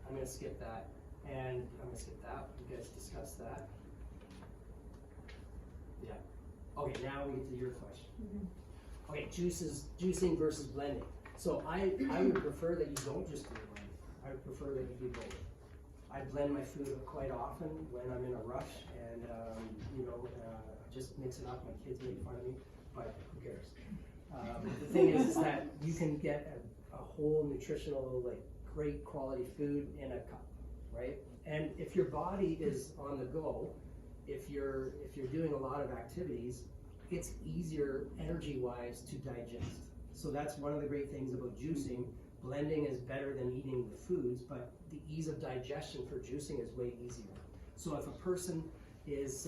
I'm gonna skip that, and I'm gonna skip that. You guys discussed that. Yeah. Okay, now we get to your question. Okay, juicing versus blending. So I would prefer that you don't just do blending. I would prefer that you do both. I blend my food quite often when I'm in a rush, and just mix it up. My kids make fun of me, but who cares? The thing is that you can get a whole nutritional, like great quality food in a cup, right? And if your body is on the go, if you're doing a lot of activities, it's easier energy-wise to digest. So that's one of the great things about juicing. Blending is better than eating the foods, but the ease of digestion for juicing is way easier. So if a person is,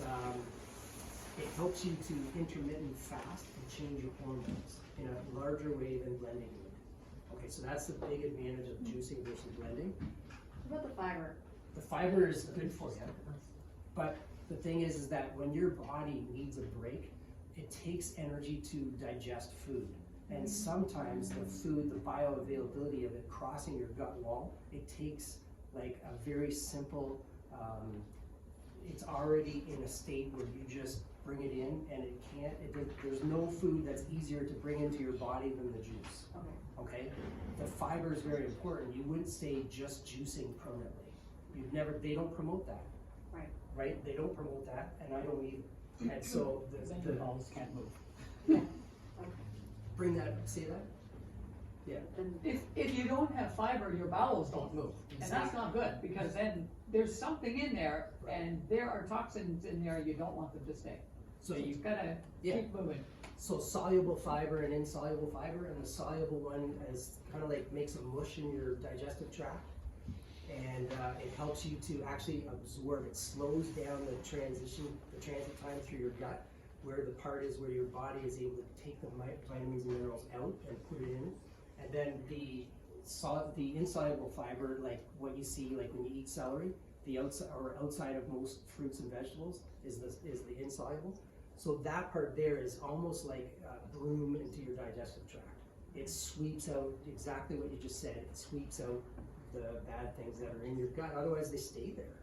it helps you to intermittent fast and change your hormones in a larger way than blending would. Okay, so that's the big advantage of juicing versus blending. What about the fiber? The fiber is good for you, but the thing is that when your body needs a break, it takes energy to digest food. And sometimes the food, the bioavailability of it crossing your gut wall, it takes like a very simple, it's already in a state where you just bring it in, and there's no food that's easier to bring into your body than the juice. Okay? The fiber is very important. You wouldn't stay just juicing permanently. They don't promote that. Right? They don't promote that, and I don't either. And so the balls can't move. Bring that, say that? Yeah. If you don't have fiber, your bowels don't move. And that's not good, because then there's something in there, and there are toxins in there, you don't want them to stay. So you've gotta keep moving. So soluble fiber and insoluble fiber, and the soluble one is kind of like makes a mush in your digestive tract, and it helps you to actually absorb. It slows down the transit time through your gut, where the part is where your body is able to take the vitamins and minerals out and put it in. And then the insoluble fiber, like what you see like when you eat celery, the outside of most fruits and vegetables is the insoluble. So that part there is almost like a broom into your digestive tract. It sweeps out exactly what you just said. It sweeps out the bad things that are in your gut. Otherwise, they stay there.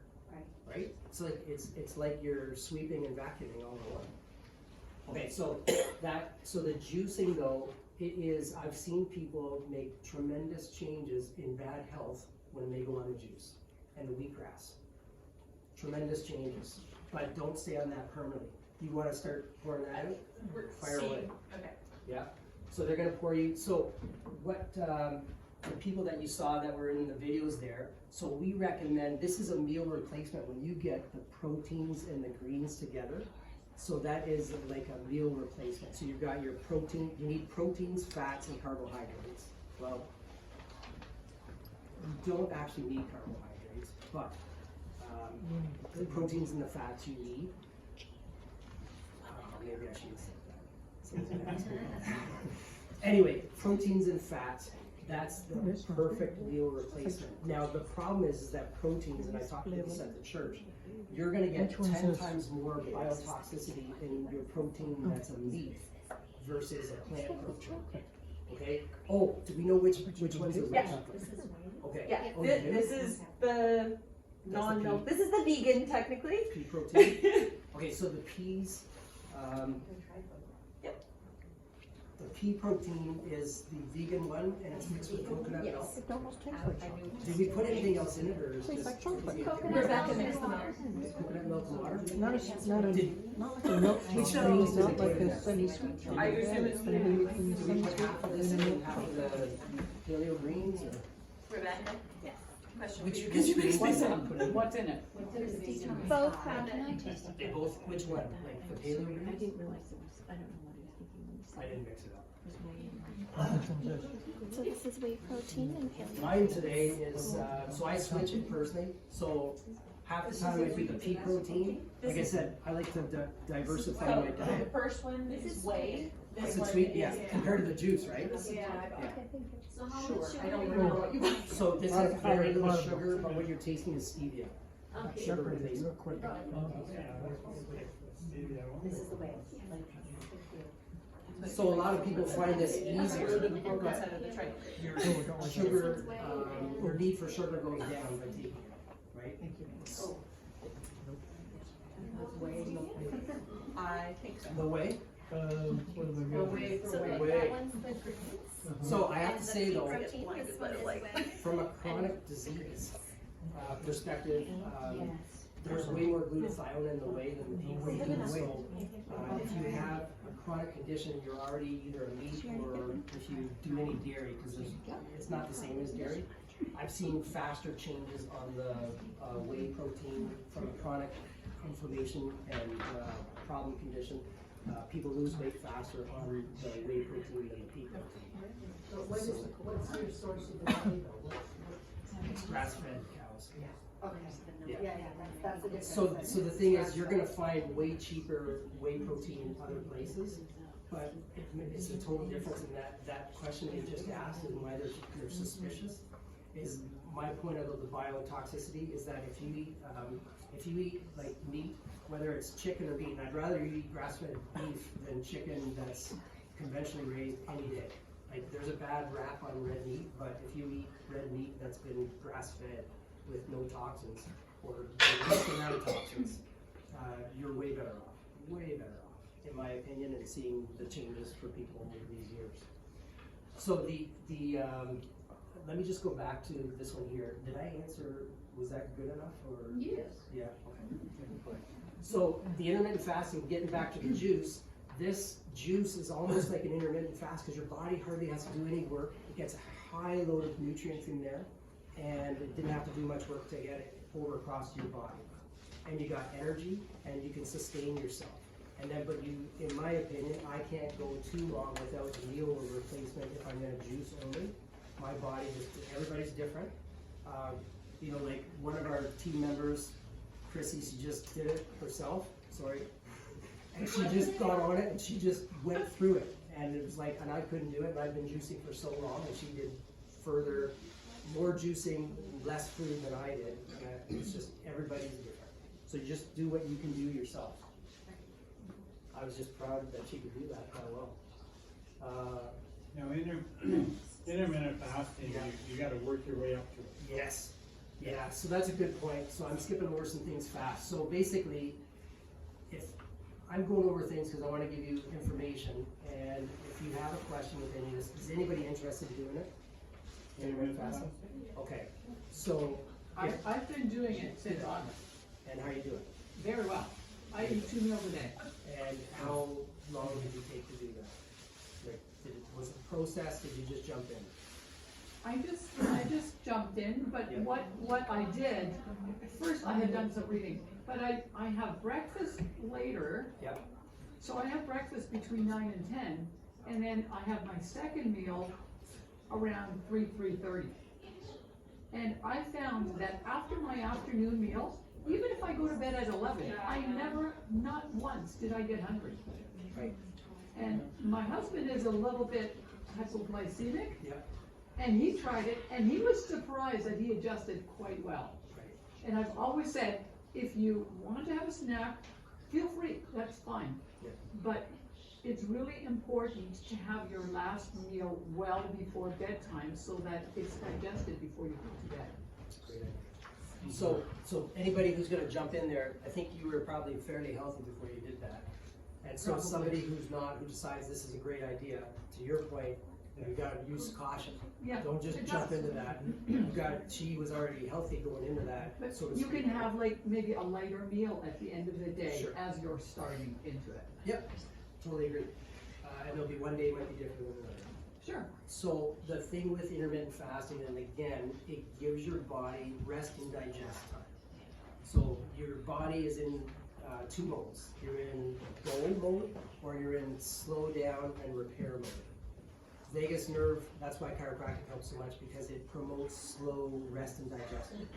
Right? It's like you're sweeping and vacuuming all in one. Okay, so the juicing though, I've seen people make tremendous changes in bad health when they go on a juice, and the wheatgrass. Tremendous changes, but don't stay on that permanently. You want to start pouring that out? Fire away. Okay. Yeah, so they're gonna pour you, so what, the people that you saw that were in the videos there, so we recommend, this is a meal replacement when you get the proteins and the greens together. So that is like a meal replacement. So you've got your protein, you need proteins, fats, and carbohydrates. Well, you don't actually need carbohydrates, but the proteins and the fats you need. Maybe I should have said that. Anyway, proteins and fats, that's the perfect meal replacement. Now the problem is that proteins, and I talked about this at the church, you're going to get 10 times more biotoxicity in your protein that's a meat versus a plant protein. Okay? Oh, do we know which ones are which? Yeah. Okay. Yeah, Oh, this is the non-milk. This is the vegan, technically. Pea protein. Okay, so the peas, the pea protein is the vegan one, and it's mixed with coconut milk. It almost tastes like chocolate. Did we put anything else in it, or is it Tastes just? like chocolate. Rebecca makes them out. Coconut milk and water? Not a, not a, not like a milk Which chocolate, ones did not they like put in a there? semi-sweet chocolate. I assume it's Do we put half of this in and half of the paleo greens, or? Rebecca? Yes. Question Which, for you. which greens What's did in you put in? it? What's in it? Both have it. They both, which one, like the paleo greens? I didn't realize it was, I don't know what he was thinking when he said I didn't mix it up. So this is whey protein and paleo. Mine today is, so I switch it personally, so half the time I do the pea protein. Like I said, I like to diversify my The diet. first one is whey. This It's one sweet, yeah, is- compared to the juice, right? Yeah, Okay, thank you. sure, I don't remember what you want. So this has very little sugar, but what you're tasting is stevia. Sugar replacement. This is the way. So a lot of people find this easier. Outside of the tray. Your sugar, your need for sugar goes down by taking it, right? I think so. The way? What have I got? Whey for So whey. that one's the greens. So I have And to the say pea though, protein, this one is whey. from a chronic disease perspective, there's way more glutathione in the whey than the pea protein. So if you have a chronic condition, you're already either a meat or if you do any dairy, because it's not the same as dairy. I've seen faster changes on the whey protein from a chronic inflammation and problem condition. People lose weight faster on the whey protein than the pea protein. What's your source of the whey though? It's grass-fed cows. Yeah, that's the difference. So the thing is, you're gonna find way cheaper whey protein in other places, but it's a total difference in that question you just asked and why they're suspicious. Is my point of the biotoxicity is that if you eat like meat, whether it's chicken or beef, and I'd rather you eat grass-fed beef than chicken that's conventionally raised any day. Like there's a bad rap on red meat, but if you eat red meat that's been grass-fed with no toxins or the least amount of toxins, you're way better off, in my opinion, and seeing the changes for people over these years. So let me just go back to this one here. Did I answer, was that good enough, or? Yes. Yeah, okay. So the intermittent fasting, getting back to the juice, this juice is almost like an intermittent fast because your body hardly has to do any work. It gets a high load of nutrients in there, and it didn't have to do much work to get it over across your body. And you got energy, and you can sustain yourself. And then, but you, in my opinion, I can't go too long without a meal or replacement if I'm gonna juice only. My body just, everybody's different. You know, like one of our team members, Chrissy, she just did it herself, sorry. And she just got on it and she just went through it. And it was like, and I couldn't do it, and I've been juicing for so long, and she did more juicing, less food than I did. And it's just, everybody's different. So you just do what you can do yourself. I was just proud that she could do that well. Now, intermittent fasting, you gotta work your way up to it. Yes. Yeah, so that's a good point. So I'm skipping over some things fast. So basically, if I'm going over things because I want to give you information, and if you have a question with any of this, is anybody interested in doing it? Intermittent fasting? Okay. So, yeah. I've been doing it since August. And how are you doing? Very well. I eat 2 meals a day. And how long did you take to do that? Like, was it a process? Did you just jump in? I just jumped in, but Yeah. what I did, first I had done some reading, but I have breakfast later. Yeah. So I have breakfast between 9 and 10, and then I have my second meal around 3:30. And I found that after my afternoon meal, even if I go to bed at 11, I never, not once did I get hungry. Right. And my husband is a little bit hypoglycemic. Yeah. And he tried it, and he was surprised that he adjusted quite well. Right. And I've always said, if you want to have a snack, feel free, that's fine. Yeah. But it's really important to have your last meal well before bedtime so that it's digested before you go to bed. Great idea. So anybody who's gonna jump in there, I think you were probably fairly healthy before you did that. And so Probably. somebody who's not, who decides this is a great idea, to your point, you gotta use caution. Yeah, Don't just it jump does. into that. You got, she was already healthy going into that, But so to you speak. can have like maybe a lighter meal at the end of the day Sure. as you're starting into it. Yep, totally agree. And there'll be one day might be different than another. Sure. So the thing with intermittent fasting, and again, it gives your body rest and digest time. So your body is in two modes. You're in go mode, or you're in slow down and repair mode. Vagus nerve, that's why chiropractic helps so much, because it promotes slow rest and digestion.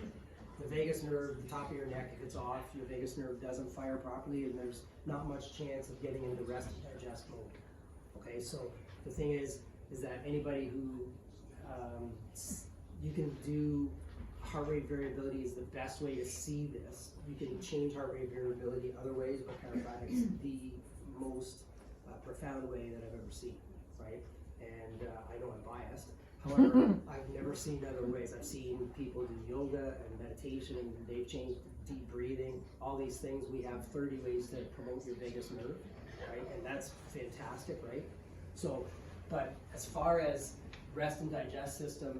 The vagus nerve, the top of your neck, if it's off, your vagus nerve doesn't fire properly, and there's not much chance of getting into rest and digest mode. Okay, so the thing is that anybody who, you can do heart rate variability is the best way to see this. You can change heart rate variability other ways, but chiropractic is the most profound way that I've ever seen, right? And I know I'm biased. However, I've never seen other ways. I've seen people do yoga and meditation, and they've changed deep breathing, all these things. We have 30 ways to promote your vagus nerve, right? And that's fantastic, right? So, but as far as rest and digest system,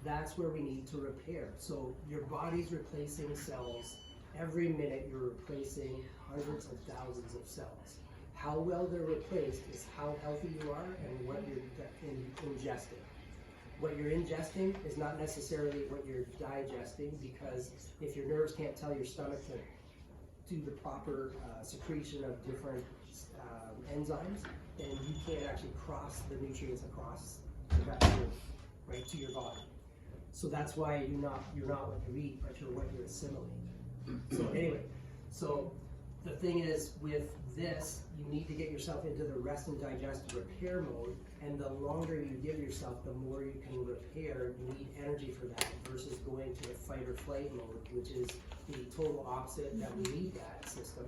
that's where we need to repair. So your body's replacing cells. Every minute you're replacing hundreds of thousands of cells. How well they're replaced is how healthy you are and what you're ingesting. What you're ingesting is not necessarily what you're digesting, because if your nerves can't tell your stomach to do the proper secretion of different enzymes, then you can't actually cross the nutrients across the gut, right, to your body. So that's why you're not what you eat, but you're what you assimilate. So anyway, so the thing is with this, you need to get yourself into the rest and digest repair mode, and the longer you give yourself, the more you can repair. You need energy for that versus going to the fight or flight mode, which is the total opposite, that we need that system,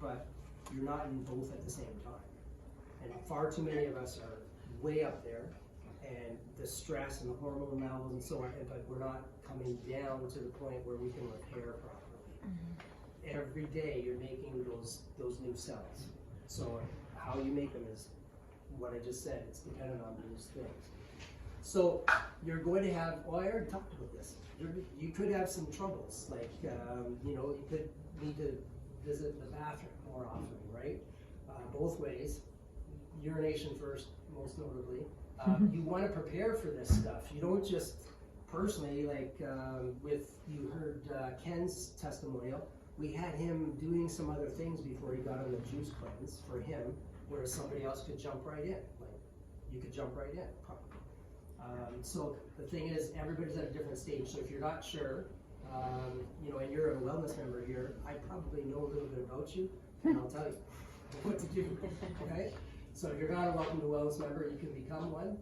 but you're not in both at the same time. And far too many of us are way up there, and the stress and the hormone levels and so on, but we're not coming down to the point where we can repair properly. Every day you're making those new cells. So how you make them is what I just said. It's dependent on those things. So you're going to have, well, I already talked about this. You could have some troubles, like, you could need to visit the bathroom more often, right? Both ways. Urination first, most notably. You want to prepare for this stuff. You don't just personally, like you heard Ken's testimonial. We had him doing some other things before he got on the juice cleanse for him, whereas somebody else could jump right in. Like, you could jump right in, probably. So the thing is, everybody's at a different stage. So if you're not sure, and you're a wellness member here, I probably know a little bit about you, and I'll tell you what to do, okay? So if you're not a Welcome to Wellness member, you can become one.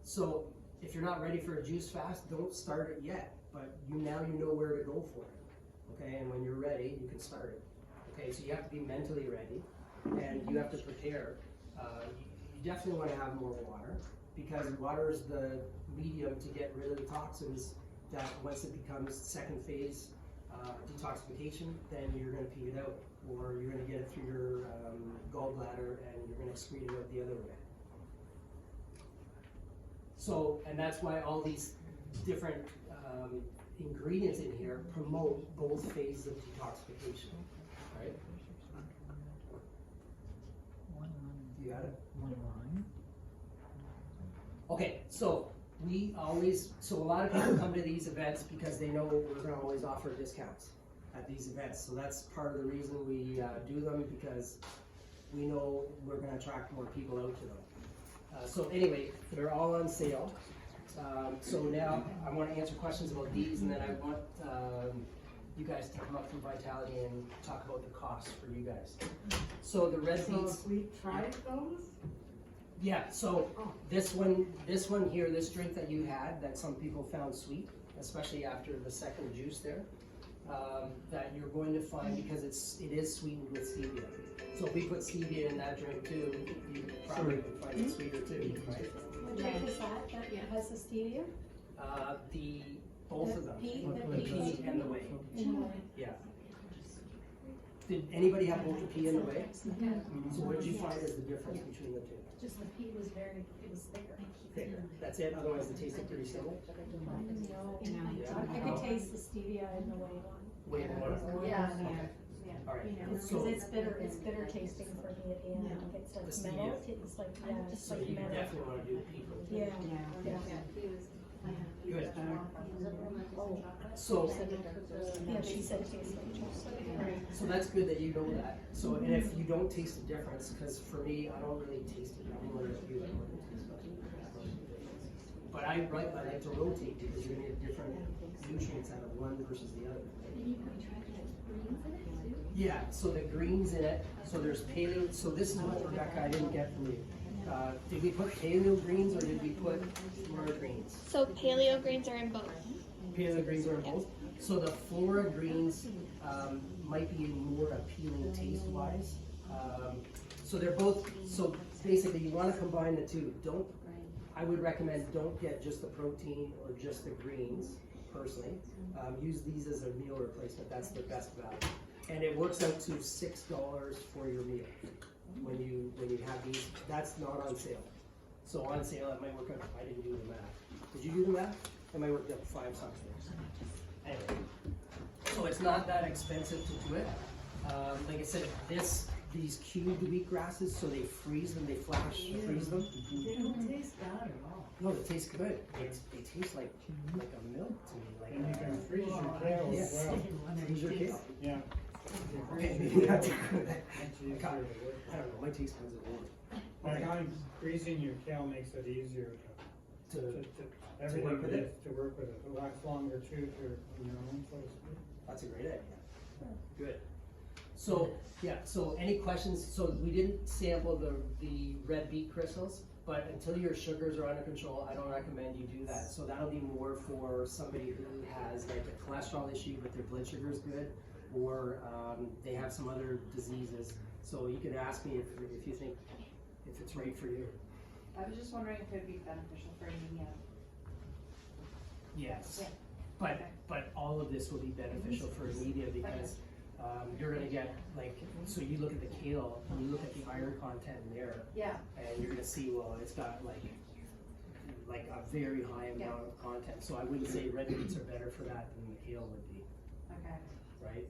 So if you're not ready for a juice fast, don't start it yet, but you know where to go for it. Okay, and when you're ready, you can start it. Okay, so you have to be mentally ready, and you have to prepare. You definitely want to have more water, because water is the medium to get rid of the toxins that once it becomes second phase detoxification, then you're going to pee it out, or you're going to get it through your gallbladder, and you're going to excrete it out the other way. So, and that's why all these different ingredients in here promote both phases of detoxification, right? You got it? Okay, so a lot of people come to these events because they know we're going to always offer discounts at these events. So that's part of the reason we do them, because we know we're going to attract more people out to them. So anyway, they're all on sale. So now I want to answer questions about these, and then I want you guys to come up from Vitality and talk about the cost for you guys. So the red beets. So we tried those? Yeah, so this one here, this drink that you had, that some people found sweet, especially after the second juice there, that you're going to find, because it is sweetened with stevia. So if we put stevia in that drink too, you probably would find it sweeter too, right? What drink is that has the stevia? Both of them. The The P and the whey. Anyway. Yeah. Did anybody have both the P and the whey? So what did you find as the difference between the two? Just the P was very, it was thicker. Thicker. That's it, otherwise the taste is pretty similar? I could taste the stevia in the whey one. Whey more? Yeah. Okay. Alright, Because so it's bitter tasting for me at the end. It's The like stevia. metal, it's like, yeah, it's so like you metal. definitely wanna do P. Yeah, yeah. Good. Oh, So, yeah, she said it tastes like juice. so that's good that you know that. So, and if you don't taste the difference, because for me, I don't really taste it. I don't really feel it. But I like to rotate because you're gonna get different nutrients out of one versus the other. Yeah, so the greens in it, so there's paleo, so this is what, Rebecca, I didn't get from you. Did we put paleo greens or did we put flora greens? So paleo greens are in both. Paleo greens are in both. So the flora greens might be more appealing taste-wise. So they're both, so basically you want to combine the two. I would recommend don't get just the protein or just the greens, personally. Use these as a meal replacement, that's the best value. And it works out to $6 for your meal when you have these. That's not on sale. So on sale, it might work out, I didn't do the math. Did you do the math? It might work out $5 something. Anyway, so it's not that expensive to do it. Like I said, these cubed wheatgrasses, so they freeze them, they flash freeze them. They don't taste bad at all. No, they taste good. They taste like a milk to me. Like And you can freeze your kale as yes. well. Freeze your kale. Yeah. Okay, maybe not to do that. That's I easier don't to work. know, my taste buds are weird. I find freezing your kale makes it easier To everything work with it? to work with it. It lasts longer too, on your own, so to speak. That's a great idea. Good. So, yeah, so any questions? So we didn't sample the red beet crystals, but until your sugars are under control, I don't recommend you do that. So that'll be more for somebody who has like a cholesterol issue, but their blood sugar is good, or they have some other diseases. So you could ask me if you think, if it's right for you. I was just wondering if it'd be beneficial for anemia. Yes. Yeah. But all of this will be beneficial for anemia because you're gonna get like, so you look at the kale, and you look at the iron content in there, Yeah. and you're gonna see, well, it's got like a very high amount of content. So I wouldn't say red beets are better for that than the kale would be, Okay. right?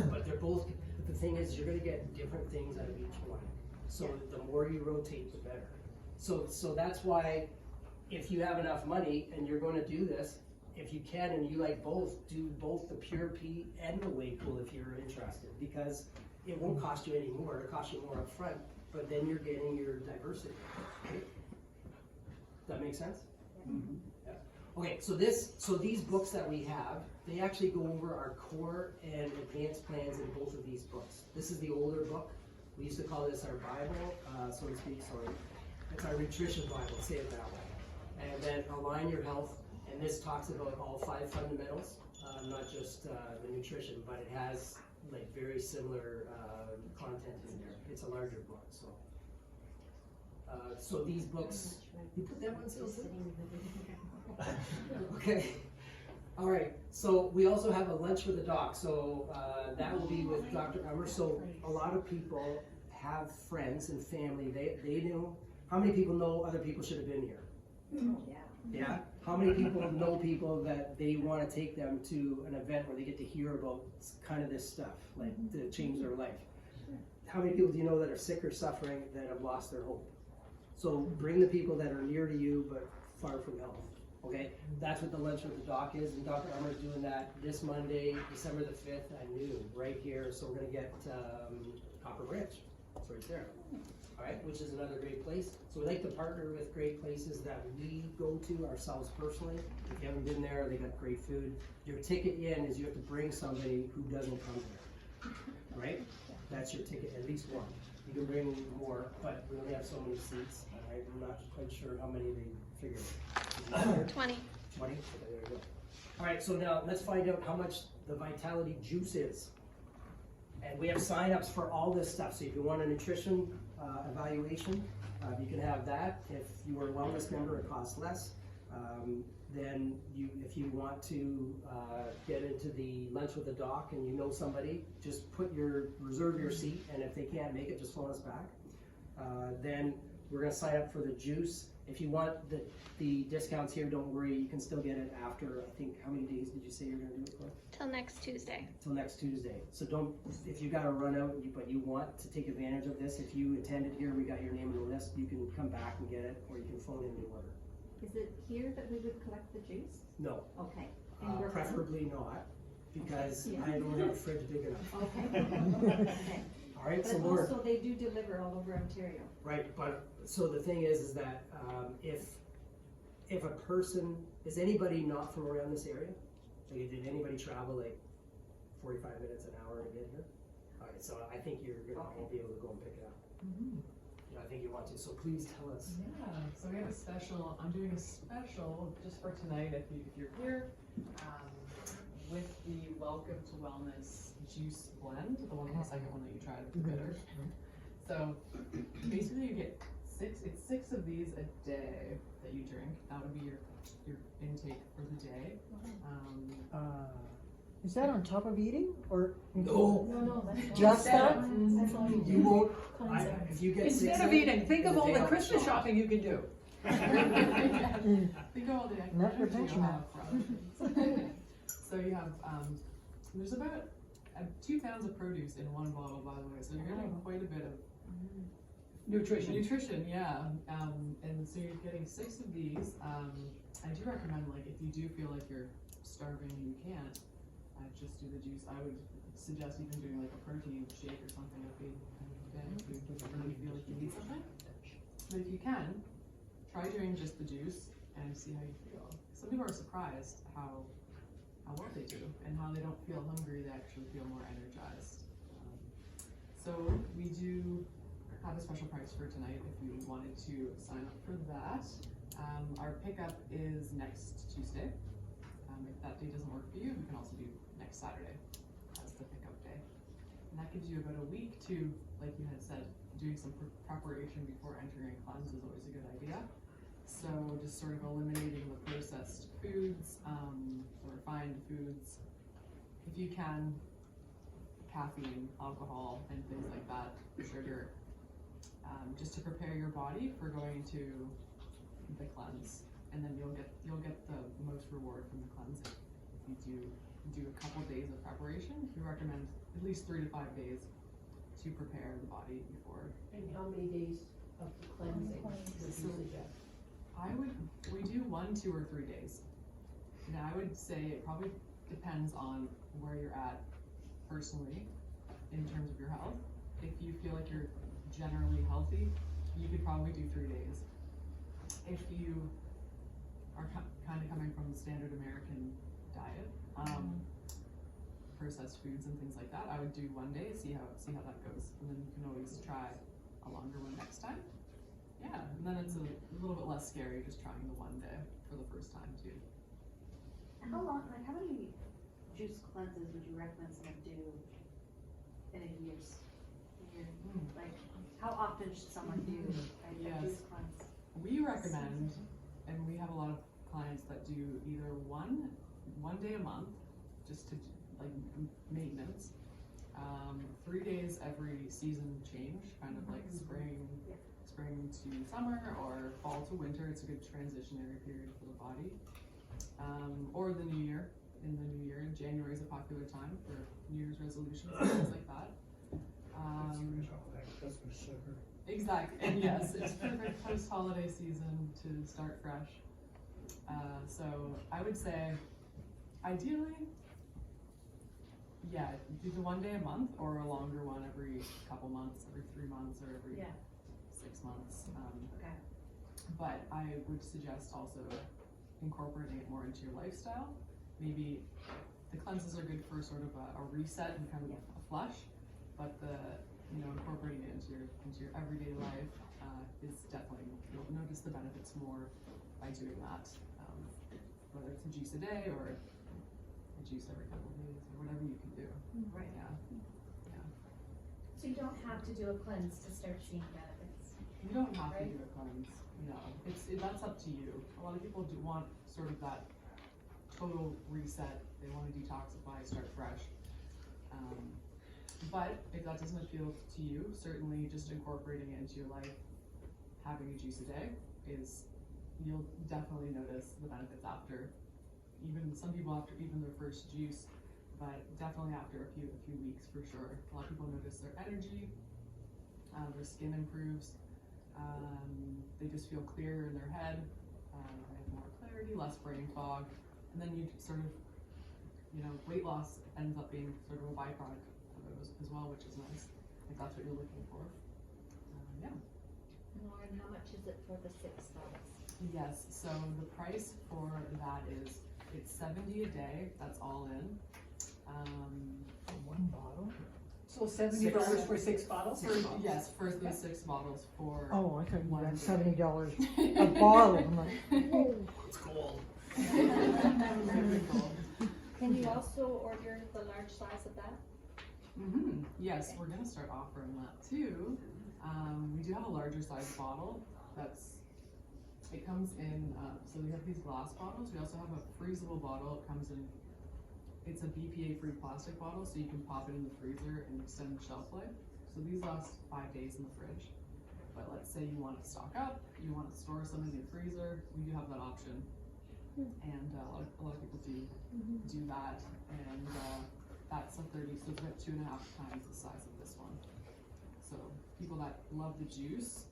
But they're both, but the thing is, you're gonna get different things out of each one. So the more you rotate, the better. So that's why, if you have enough money and you're gonna do this, if you can and you like both, do both the pure pea and the whey pool if you're interested, because it won't cost you any more, it'll cost you more up front, but then you're getting your diversity. Right? Does that make sense? Mm-hmm. Yeah. Okay, so these books that we have, they actually go over our core and advanced plans in both of these books. This is the older book. We used to call this our Bible, so to speak, sorry. It's our nutrition Bible, say it that way. And then Align Your Health, and this talks about all 5 fundamentals, not just the nutrition, but it has like very similar content in there. It's a larger book, so. So these books, you put them on sale too? Okay. All right, so we also have a lunch with the doc, so that will be with Dr. Ummer. So a lot of people have friends and family, they know, how many people know other people should have been here? Yeah. Yeah? How many people know people that they want to take them to an event where they get to hear about kind of this stuff, like to change their life? How many people do you know that are sick or suffering that have lost their hope? So bring the people that are near to you but far from health. Okay, that's what the lunch with the doc is, and Dr. Ummer is doing that this Monday, December the 5th at noon, right here. So we're gonna get Copper Branch. It's right there. All right, which is another great place. So we like to partner with great places that we go to ourselves personally. If you haven't been there, they got great food. Your ticket in is you have to bring somebody who doesn't come there, right? That's your ticket, at least one. You can bring more, but we only have so many seats. All right, I'm not quite sure how many they figured. 20. 20? Okay, there we go. All right, so now let's find out how much the Vitality Juice is. And we have sign-ups for all this stuff. So if you want a nutrition evaluation, you can have that. If you are a wellness member, it costs less. then if you want to get into the lunch with the doc and you know somebody, just reserve your seat, and if they can't make it, just phone us back. Then we're gonna sign up for the juice. If you want the discounts here, don't worry, you can still get it after, I think, how many days did you say you're gonna do it for? Till next Tuesday. Till next Tuesday. So if you gotta run out, but you want to take advantage of this, if you attended here, we got your name on the list, you can come back and get it, or you can phone in the order. Is it here that we would collect the juice? No, Okay. In Brooklyn? preferably not, because Yeah. I don't have a fridge big enough. Okay. Okay. All right, so But Laura. also they do deliver all over Ontario. Right, but, so the thing is that, if a person, is anybody not from around this area? Like, did anybody travel like 45 minutes, an hour to get here? Alright, so I think you're gonna all be able to go and pick it up. Yeah, I think you want to, so please tell us. Yeah, so we have a special, I'm doing a special just for tonight if you're here, with the Welcome to Wellness juice blend, the second one that you tried, the bitter. So basically you get six of these a day that you drink. That would be your intake for the day. Is that on top of eating, or? No. No, that's. Just that? That's all you You won't, if you get 6 Instead of eating, think of all the Christmas shopping you can do. Think of all the Not for energy you'll pension. have from. So you have, there's about 2 pounds of produce in one bottle, by the way, so you're getting quite a bit of nutrition, yeah. And so you're getting 6 of these. I do recommend, like, if you do feel like you're starving and you can't just do the juice, I would suggest even doing like a protein shake or something if you really feel like you need something. But if you can, try doing just the juice and see how you feel. Some people are surprised how well they do and how they don't feel hungry, they actually feel more energized. So we do have a special price for tonight if you wanted to sign up for that. Our pickup is next Tuesday. If that day doesn't work for you, we can also do next Saturday as the pickup day. And that gives you about a week to, like you had said, doing some preparation before entering a cleanse is always a good idea. So just sort of eliminating the processed foods, the refined foods. If you can, caffeine, alcohol, and things like that, sugar, just to prepare your body for going to the cleanse. And then you'll get the most reward from the cleansing. If you do a couple days of preparation, we recommend at least 3 to 5 days to prepare the body before. And how many days of the cleansing would you suggest? We do 1, 2, or 3 days. Now I would say it probably depends on where you're at personally in terms of your health. If you feel like you're generally healthy, you could probably do 3 days. If you are kind of coming from the standard American diet, processed foods and things like that, I would do 1 day, see how that goes, and then you can always try a longer one next time. Yeah, and then it's a little bit less scary just trying the 1 day for the first time too. How many juice cleanses would you recommend someone do in a year? Like, how often should someone do a juice cleanse? We recommend, and we have a lot of clients that do either one day a month, just to like maintenance, 3 days every season change, kind of like spring to summer or fall to winter. It's a good transitionary period for the body. Or the new year. In the new year, January is a popular time for New Year's resolutions and things like that. Exactly, and yes, it's perfect post-holiday season to start fresh. So I would say, ideally, yeah, do the 1 day a month or a longer one every couple months, every 3 months, or every 6 months. But I would suggest also incorporating it more into your lifestyle. Maybe the cleanses are good for sort of a reset and kind of a flush, but incorporating it into your everyday life is definitely, you'll notice the benefits more by doing that. Whether it's a juice a day or a juice every couple of days or whatever you can do. Right. Yeah. So you don't have to do a cleanse to start seeing benefits? You don't have to do a cleanse, no, that's up to you. A lot of people do want sort of that total reset, they wanna detoxify, start fresh. But if that doesn't appeal to you, certainly just incorporating it into your life, having a juice a day you'll definitely notice the benefits after, even some people after even their first juice, but definitely after a few weeks for sure. A lot of people notice their energy, their skin improves, they just feel clearer in their head, they have more clarity, less brain fog, and then you sort of, weight loss ends up being sort of a byproduct of it as well, which is nice, if that's what you're looking for. Yeah. Lauren, how much is it for the 6 bottles? Yes, so the price for that is, it's $70 a day, that's all in. One bottle? So $70 for 6 bottles? Yes, for the 6 bottles for. Oh, I thought you one had day. $70 a bottle. I'm like, oh. It's cold. Can you also order the large size of that? Yes, we're gonna start offering that too. We do have a larger size bottle. It comes in, so we have these glass bottles. We also have a freezable bottle. It comes in, it's a BPA-free plastic bottle, so you can pop it in the freezer and extend the shelf life. So these last 5 days in the fridge. But let's say you want to stock up, you want to store some in your freezer, we do have that option. And a lot of people do that, and that's a 30, so it's about 2.5 times the size of this one. So people that love the juice,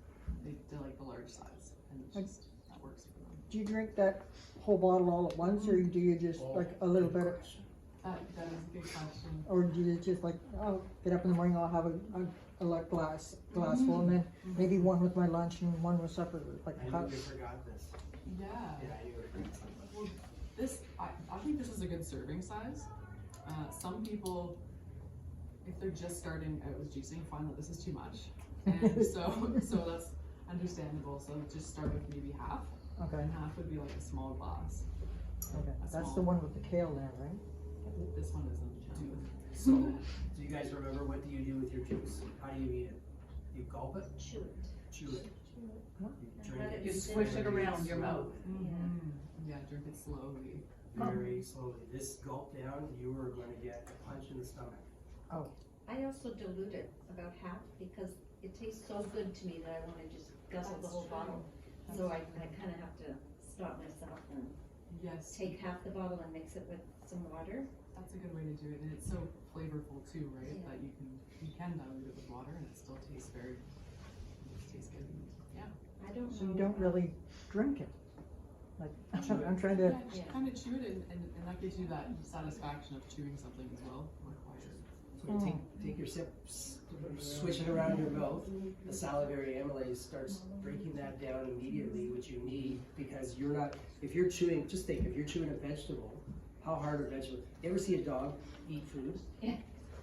they like the large size, and it's just, that works for them. Do you drink that whole bottle all at once, or do you just like a little bit of, That is a good question. or do you just like, oh, get up in the morning, I'll have a glass full, and then maybe one with my lunch and one with supper, like I how? knew you forgot this. Yeah. Yeah, I knew you forgot something. Well, I think this is a good serving size. Some people, if they're just starting out with juicing, find that this is too much. And so that's understandable. So just start with maybe half. Okay. And half would be like a small glass. Okay, A that's small- the one with the kale there, right? This one isn't. So, do you guys remember, what do you do with your juice? How do you eat it? You gulp it? Chew it. Chew it? You drink Let it? You swish it around your mouth. Yeah, drink it slowly. Very slowly. This gulp down, you are going to get a punch in the stomach. Oh. I also dilute it about half because it tastes so good to me that I wanna just guzzle the whole bottle. So I kinda have to stop myself and Yes. take half the bottle and mix it with some water. That's a good way to do it, and it's so flavorful too, right? Yeah. That you can dilute it with water, and it still tastes good. Yeah. I don't know. So you don't really drink it? Like, I'm trying to, Yeah, kind of chew it, and that gives you that satisfaction of chewing something as well. So you take your sips, swish it around your mouth, the salivary amylase starts breaking that down immediately, which you need, because you're not, if you're chewing, just think, if you're chewing a vegetable, how hard are vegetables? You ever see a dog eat food? Yeah.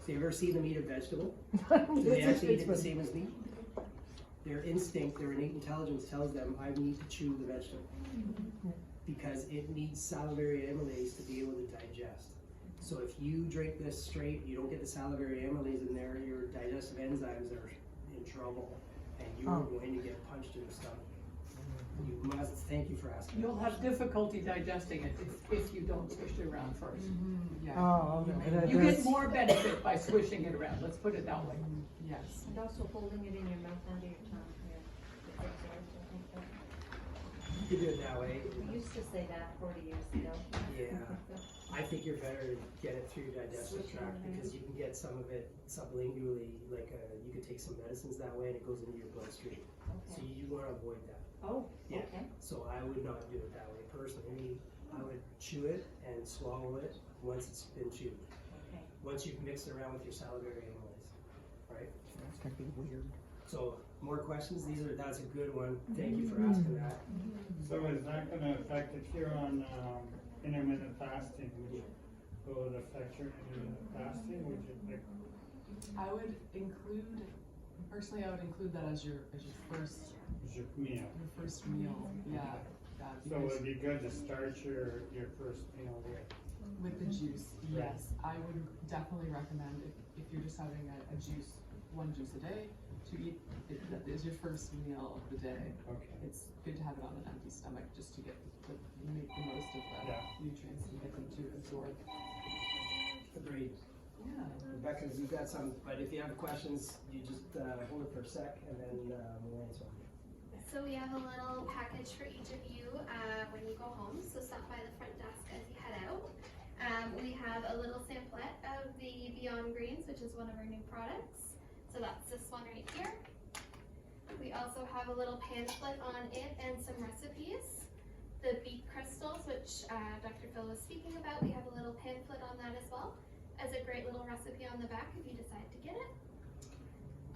So you ever see them eat a vegetable? Do they actually eat it the same as meat? Their instinct, their innate intelligence tells them, I need to chew the vegetable. Because it needs salivary amylase to be able to digest. So if you drink this straight, you don't get the salivary amylase in there, your digestive enzymes are in trouble, and you are going to get punched in the stomach. You must, thank you for asking. You'll have difficulty digesting it if you don't swish it around first. Yeah. oh, okay. You get more benefit by swishing it around, let's put it that way. Yes. And also holding it in your mouth under your tongue. Yeah. It's absorbed, I think that. You can do it that way. We used to say that 40 years ago. Yeah. I think you're better to get it through your digestive tract, because you can get some of it sublingually, like you could take some medicines that way and it goes into your bloodstream. So Okay. you want to avoid that. Oh, Yeah. okay. So I would not do it that way personally. I would chew it and swallow it once it's been chewed. Okay. Once you've mixed it around with your salivary amylase, right? That's gonna be weird. So more questions? That's a good one. Thank you for asking that. So is that gonna affect, if you're on, intermittent fasting, will it affect your intermittent fasting, would you like? I would include, personally, I would include that as your first Is your meal? meal. Yeah. So it'd be good to start your first meal With the juice, Right. yes. I would definitely recommend if you're just having a juice, one juice a day, to eat, it is your first meal of the day. Okay. It's good to have it on an empty stomach just to make the most of the nutrients and get them to absorb. Agreed. Yeah. Rebecca, you've got some, but if you have questions, you just hold it for a sec and then we'll answer them. So we have a little package for each of you when you go home, so stop by the front desk as you head out. We have a little samplet of the Beyond Greens, which is one of our new products. So that's this one right here. We also have a little pamphlet on it and some recipes. The beet crystals, which Dr. Phil was speaking about, we have a little pamphlet on that as well, as a great little recipe on the back if you decide to get it.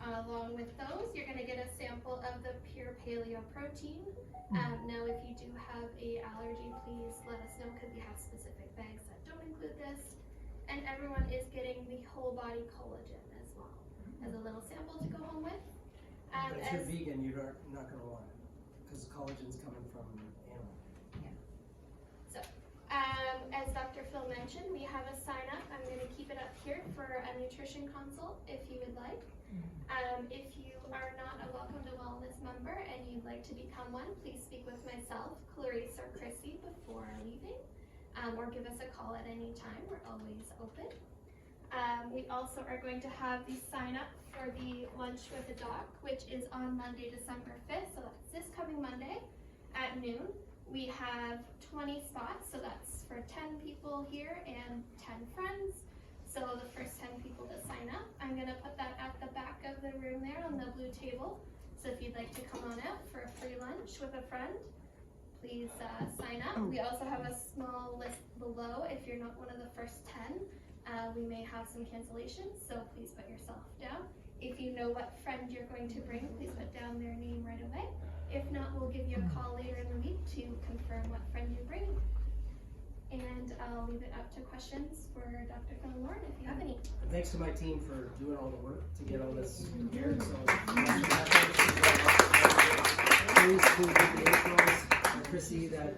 Along with those, you're going to get a sample of the Pure Paleo Protein. Now, if you do have an allergy, please let us know because we have specific bags that don't include this. And everyone is getting the whole body collagen as well as a little sample to go home with. But if you're vegan, you're not going to want it because collagen's coming from animal. So, as Dr. Phil mentioned, we have a sign up. I'm going to keep it up here for a nutrition consult if you would like. If you are not a Welcome to Wellness member and you'd like to become one, please speak with myself, Clarice, or Chrissy before leaving, or give us a call at any time. We're always open. We also are going to have the sign up for the Lunch with a Doc, which is on Monday, December 5th, so that's this coming Monday at noon. We have 20 spots, so that's for 10 people here and 10 friends. So the first 10 people to sign up, I'm gonna put that at the back of the room there on the blue table. So if you'd like to come on out for a free lunch with a friend, please sign up. We also have a small list below. If you're not one of the first 10, we may have some cancellations, so please put yourself down. If you know what friend you're going to bring, please put down their name right away. If not, we'll give you a call later in the week to confirm what friend you're bringing. And I'll leave it up to questions for Dr. Phil and Lauren if you have any. Thanks to my team for doing all the work to get all this prepared. So, Chrissy that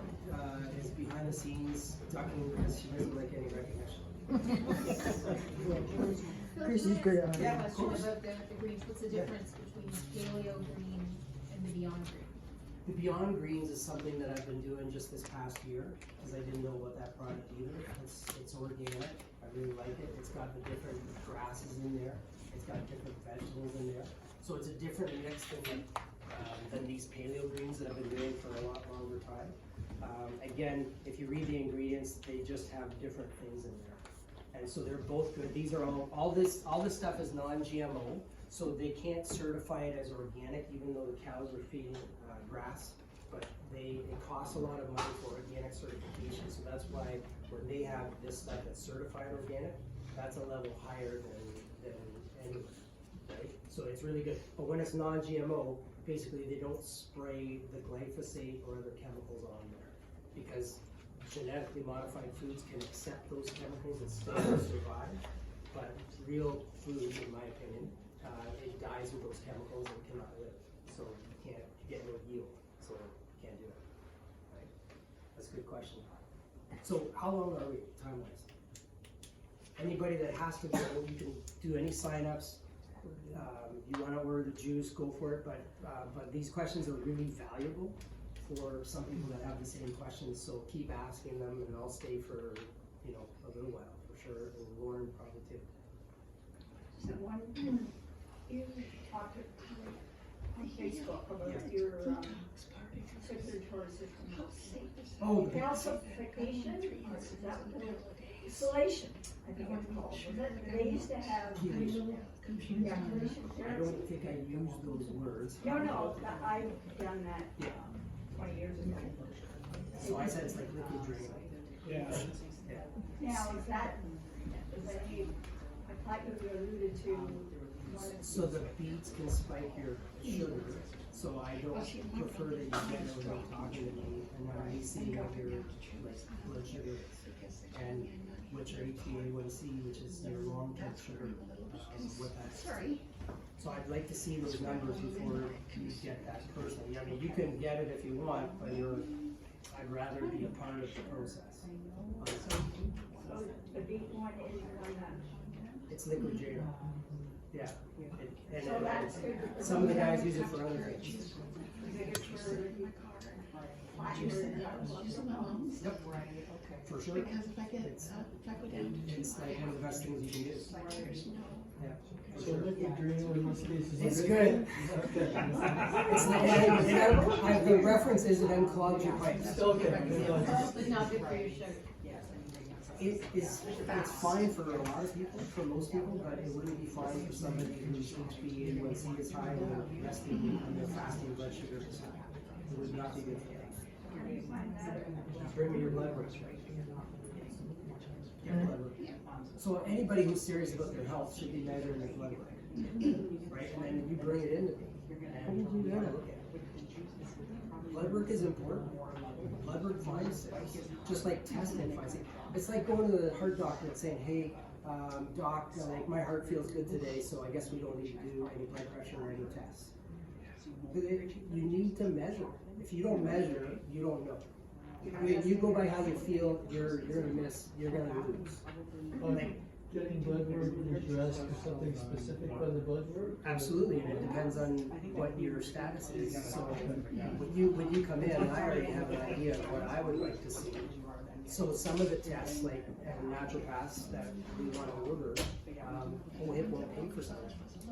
is behind the scenes ducking because she doesn't like any recognition. Chrissy's great at Yeah, it. question about the greens, what's the difference between Paleo Green and the Beyond Green? The Beyond Greens is something that I've been doing just this past year because I didn't know about that product either. It's organic. I really like it. It's got the different grasses in there. It's got different vegetables in there. So it's a different mix than these Paleo Greens that I've been doing for a lot longer time. Again, if you read the ingredients, they just have different things in there. And so they're both good. These are all this stuff is non-GMO. So they can't certify it as organic, even though the cows are feeding grass, but it costs a lot of money for organic certification. So that's why when they have this stuff that's certified organic, that's a level higher than anyone, right? So it's really good. But when it's non-GMO, basically they don't spray the glyphosate or other chemicals on there because genetically modified foods can accept those chemicals and still survive. But real food, in my opinion, it dies with those chemicals and cannot live. So you can't get no yield. So you can't do it. Right? That's a good question. So how long are we time-wise? Anybody that has to go, you can do any sign-ups. You want to order the juice, go for it. But these questions are really valuable for some people that have the same questions. So keep asking them, and I'll stay for a little while for sure, and Lauren probably too. So you talked on Facebook about your circulatory system. Oh, Calcification, or is that what the insulation, I think it's called. They used to have. Yeah, I don't think I used those words. No, I've done that 20 years ago. So I said it's like liquid drainage. Yeah. Now, is that you, I thought you alluded to. So the beets can spike your sugar, so I don't prefer that you get it when you're talking to me, and then I see what your blood sugar is, and what your HbA1c, which is your long-term sugar, what that's. Sorry. So I'd like to see those numbers before you get that personally. I mean, you can get it if you want, but I'd rather be a part of the process. So the beet one is one that. It's liquid J. Yeah. So that Some of the guys use it for other things. Yep. For sure. Because if I get, if I go down to It's like one of the best things you can do. Yeah. So liquid green in this case is. It's good. It's not, the reference is it unclogs your pipes. Okay. But not good for your sugar. It's fine for a lot of people, for most people, but it wouldn't be fine for somebody whose HbA1c is high and they're resting and their fasting blood sugar is high. It would not be good for them. Bring me your blood work. So anybody who's serious about their health should be measuring their blood work, right? And then you bring it into me, and you gotta look at it. Blood work is important. Blood work finds things, just like testing finds it. It's like going to the heart doctor and saying, "Hey, doc, like my heart feels good today, so I guess we don't need to do any blood pressure or any tests." You need to measure. If you don't measure, you don't know. If you go by how you feel, you're gonna miss. You're gonna lose. Getting blood work, would you ask for something specific by the blood work? Absolutely, and it depends on what your status is. So when you come in, I already have an idea of what I would like to see. So some of the tests, like naturopaths that we want to order, it won't pay for some.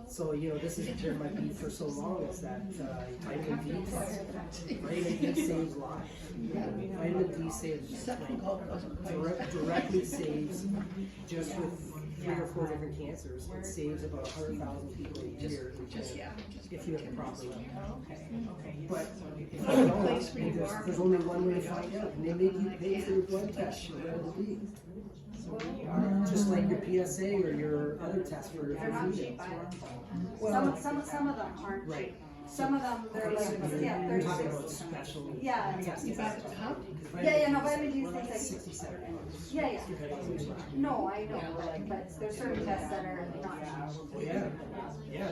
So this is been my beat for so long. Is that vitamin D test? Vitamin D saves lives. Vitamin D saves directly saves just with 3 or 4 different cancers. It saves about 100,000 people a year if you have the proper level. But if you don't, there's only one way to find out, and they make you pay for your blood test for vitamin D. Just like your PSA or your other test for food. Well, some of them aren't. Right. Some of them, they're like, yeah, You're they're. talking about special. Yeah. testing. Yeah, no, vitamin D is things like. 67. Yeah. No, I know, but there's certain tests that are not. Yeah,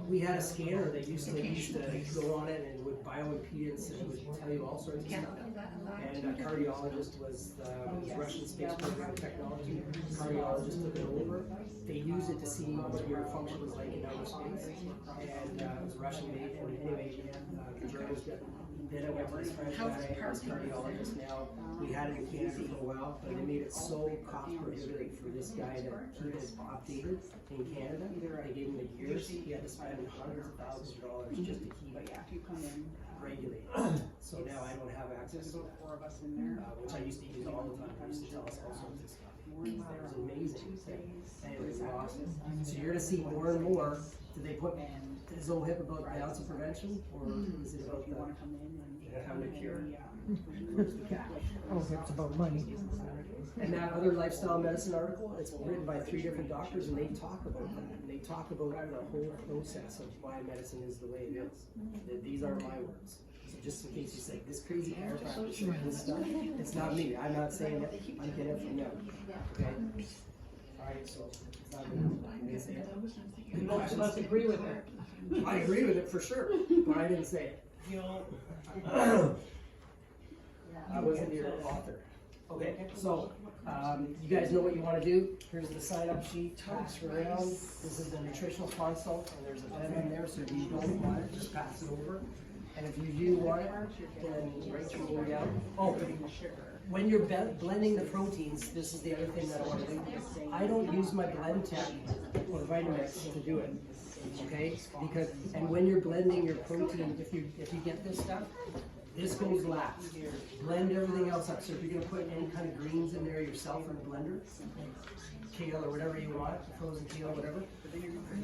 we had a scanner that used to go on it and would bioimpedance and would tell you all sorts of stuff. And a cardiologist was the Russian space program technology. Cardiologist took it over. They used it to see what your function was like in outer space. And it was Russian made. And anyway, the Germans got. Then I went to this French guy, I was a cardiologist now. We had it in Canada for a while, but they made it so cost prohibitive for this guy to keep it updated in Canada. They gave him the years. He had to spend hundreds of thousands of dollars just to keep it regulated. So now I don't have access to that, which I used to use all the time. I used to tell us all sorts of stuff. It was amazing. And it was awesome. So you're going to see more and more. Do they put ZOHIP about balance of prevention, or is it about the how to cure? Oh, it's about money. And that other lifestyle medicine article, it's written by 3 different doctors, and they talk about that. And they talk about the whole process of why medicine is the way it is. These are my words. So just in case you say, this crazy chiropractor saying this stuff, it's not me. I'm not saying it. I'm getting it from them. Okay? Alright, so it's not me. I didn't say it. You must agree with her. I agree with it for sure, but I didn't say it. I wasn't your author. Okay, so you guys know what you want to do. Here's the sign-up sheet. Pass it around. This is the nutritional consult, and there's a pen in there. So if you don't want it, just pass it over. And if you do want it, then write your name down. Oh, when you're blending the proteins, this is the other thing that I want to do. I don't use my blend tech or Vitamix to do it. Okay, and when you're blending your protein, if you get this stuff, this goes last. Blend everything else up. So if you're gonna put any kind of greens in there yourself in the blender, kale or whatever you want, frozen kale or whatever,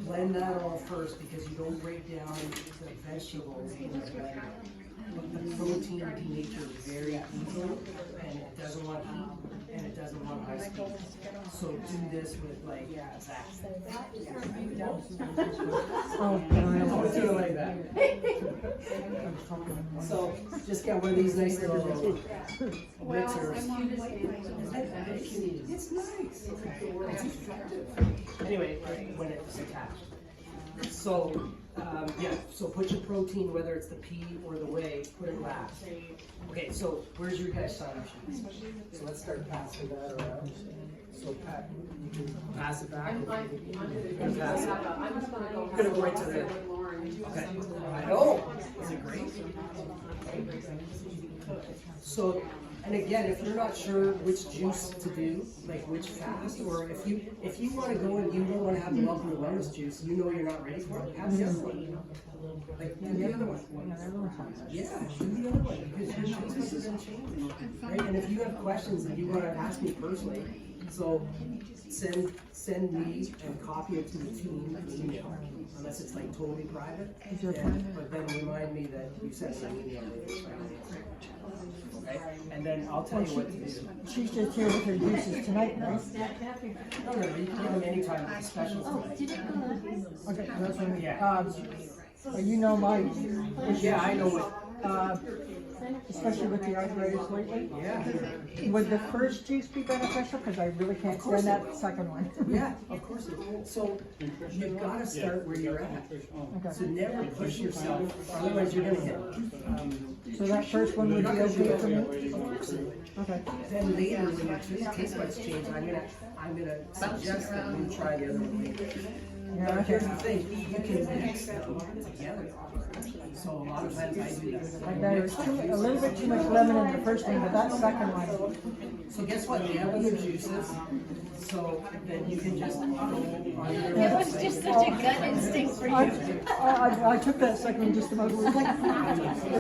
blend that all first because you don't break down the vegetables in the blender. But the protein denatures very easily, and it doesn't want heat, and it doesn't want high speed. So do this with like Zach. Oh, Don't do it like that. So just get one of these nice little mixers. It's nice. It's effective. Anyway, when it's attached. So, yeah, so put your protein, whether it's the pea or the whey, put it last. Okay, so where's your guys' sign up sheet? So let's start passing that around. So Pat, you can pass it back. Pass it. I'm gonna go right to the. Okay. I know. Is it great? So, and again, if you're not sure which juice to do, like which fast, or if you want to go and you don't want to have the welcome to wellness juice, you know you're not ready for it, have the other one. Like do the other one. Yeah, do the other one because your juice isn't changing, right? And if you have questions that you want to ask me personally, so send me and copy it to the team an email, unless it's like totally private. But then remind me that you sent me an email later. Okay, and then I'll tell you what to do. She's just here with her juices tonight, right? No, no, you can give them anytime with the specials tonight. Okay, that's what, Yeah. you know my issues. Yeah, I know what. Especially with the arthritis lately. Yeah. Would the first juice be beneficial? Because I really can't stand that second one. Yeah, of course it will. So you've got to start where you're at. Okay. So never push yourself, otherwise you're gonna hit. So that first one would be okay for me? Okay. Then later, when your taste buds change, I'm gonna suggest that you try the other one later. Yeah, But here's the okay. thing, you can mix them together. So a lot of times I do that. There was a little bit too much lemon in the first one, but that second one. So guess what? You have other juices, so then you can just go on your It was just such a gut instinct for you. I took that second one just about.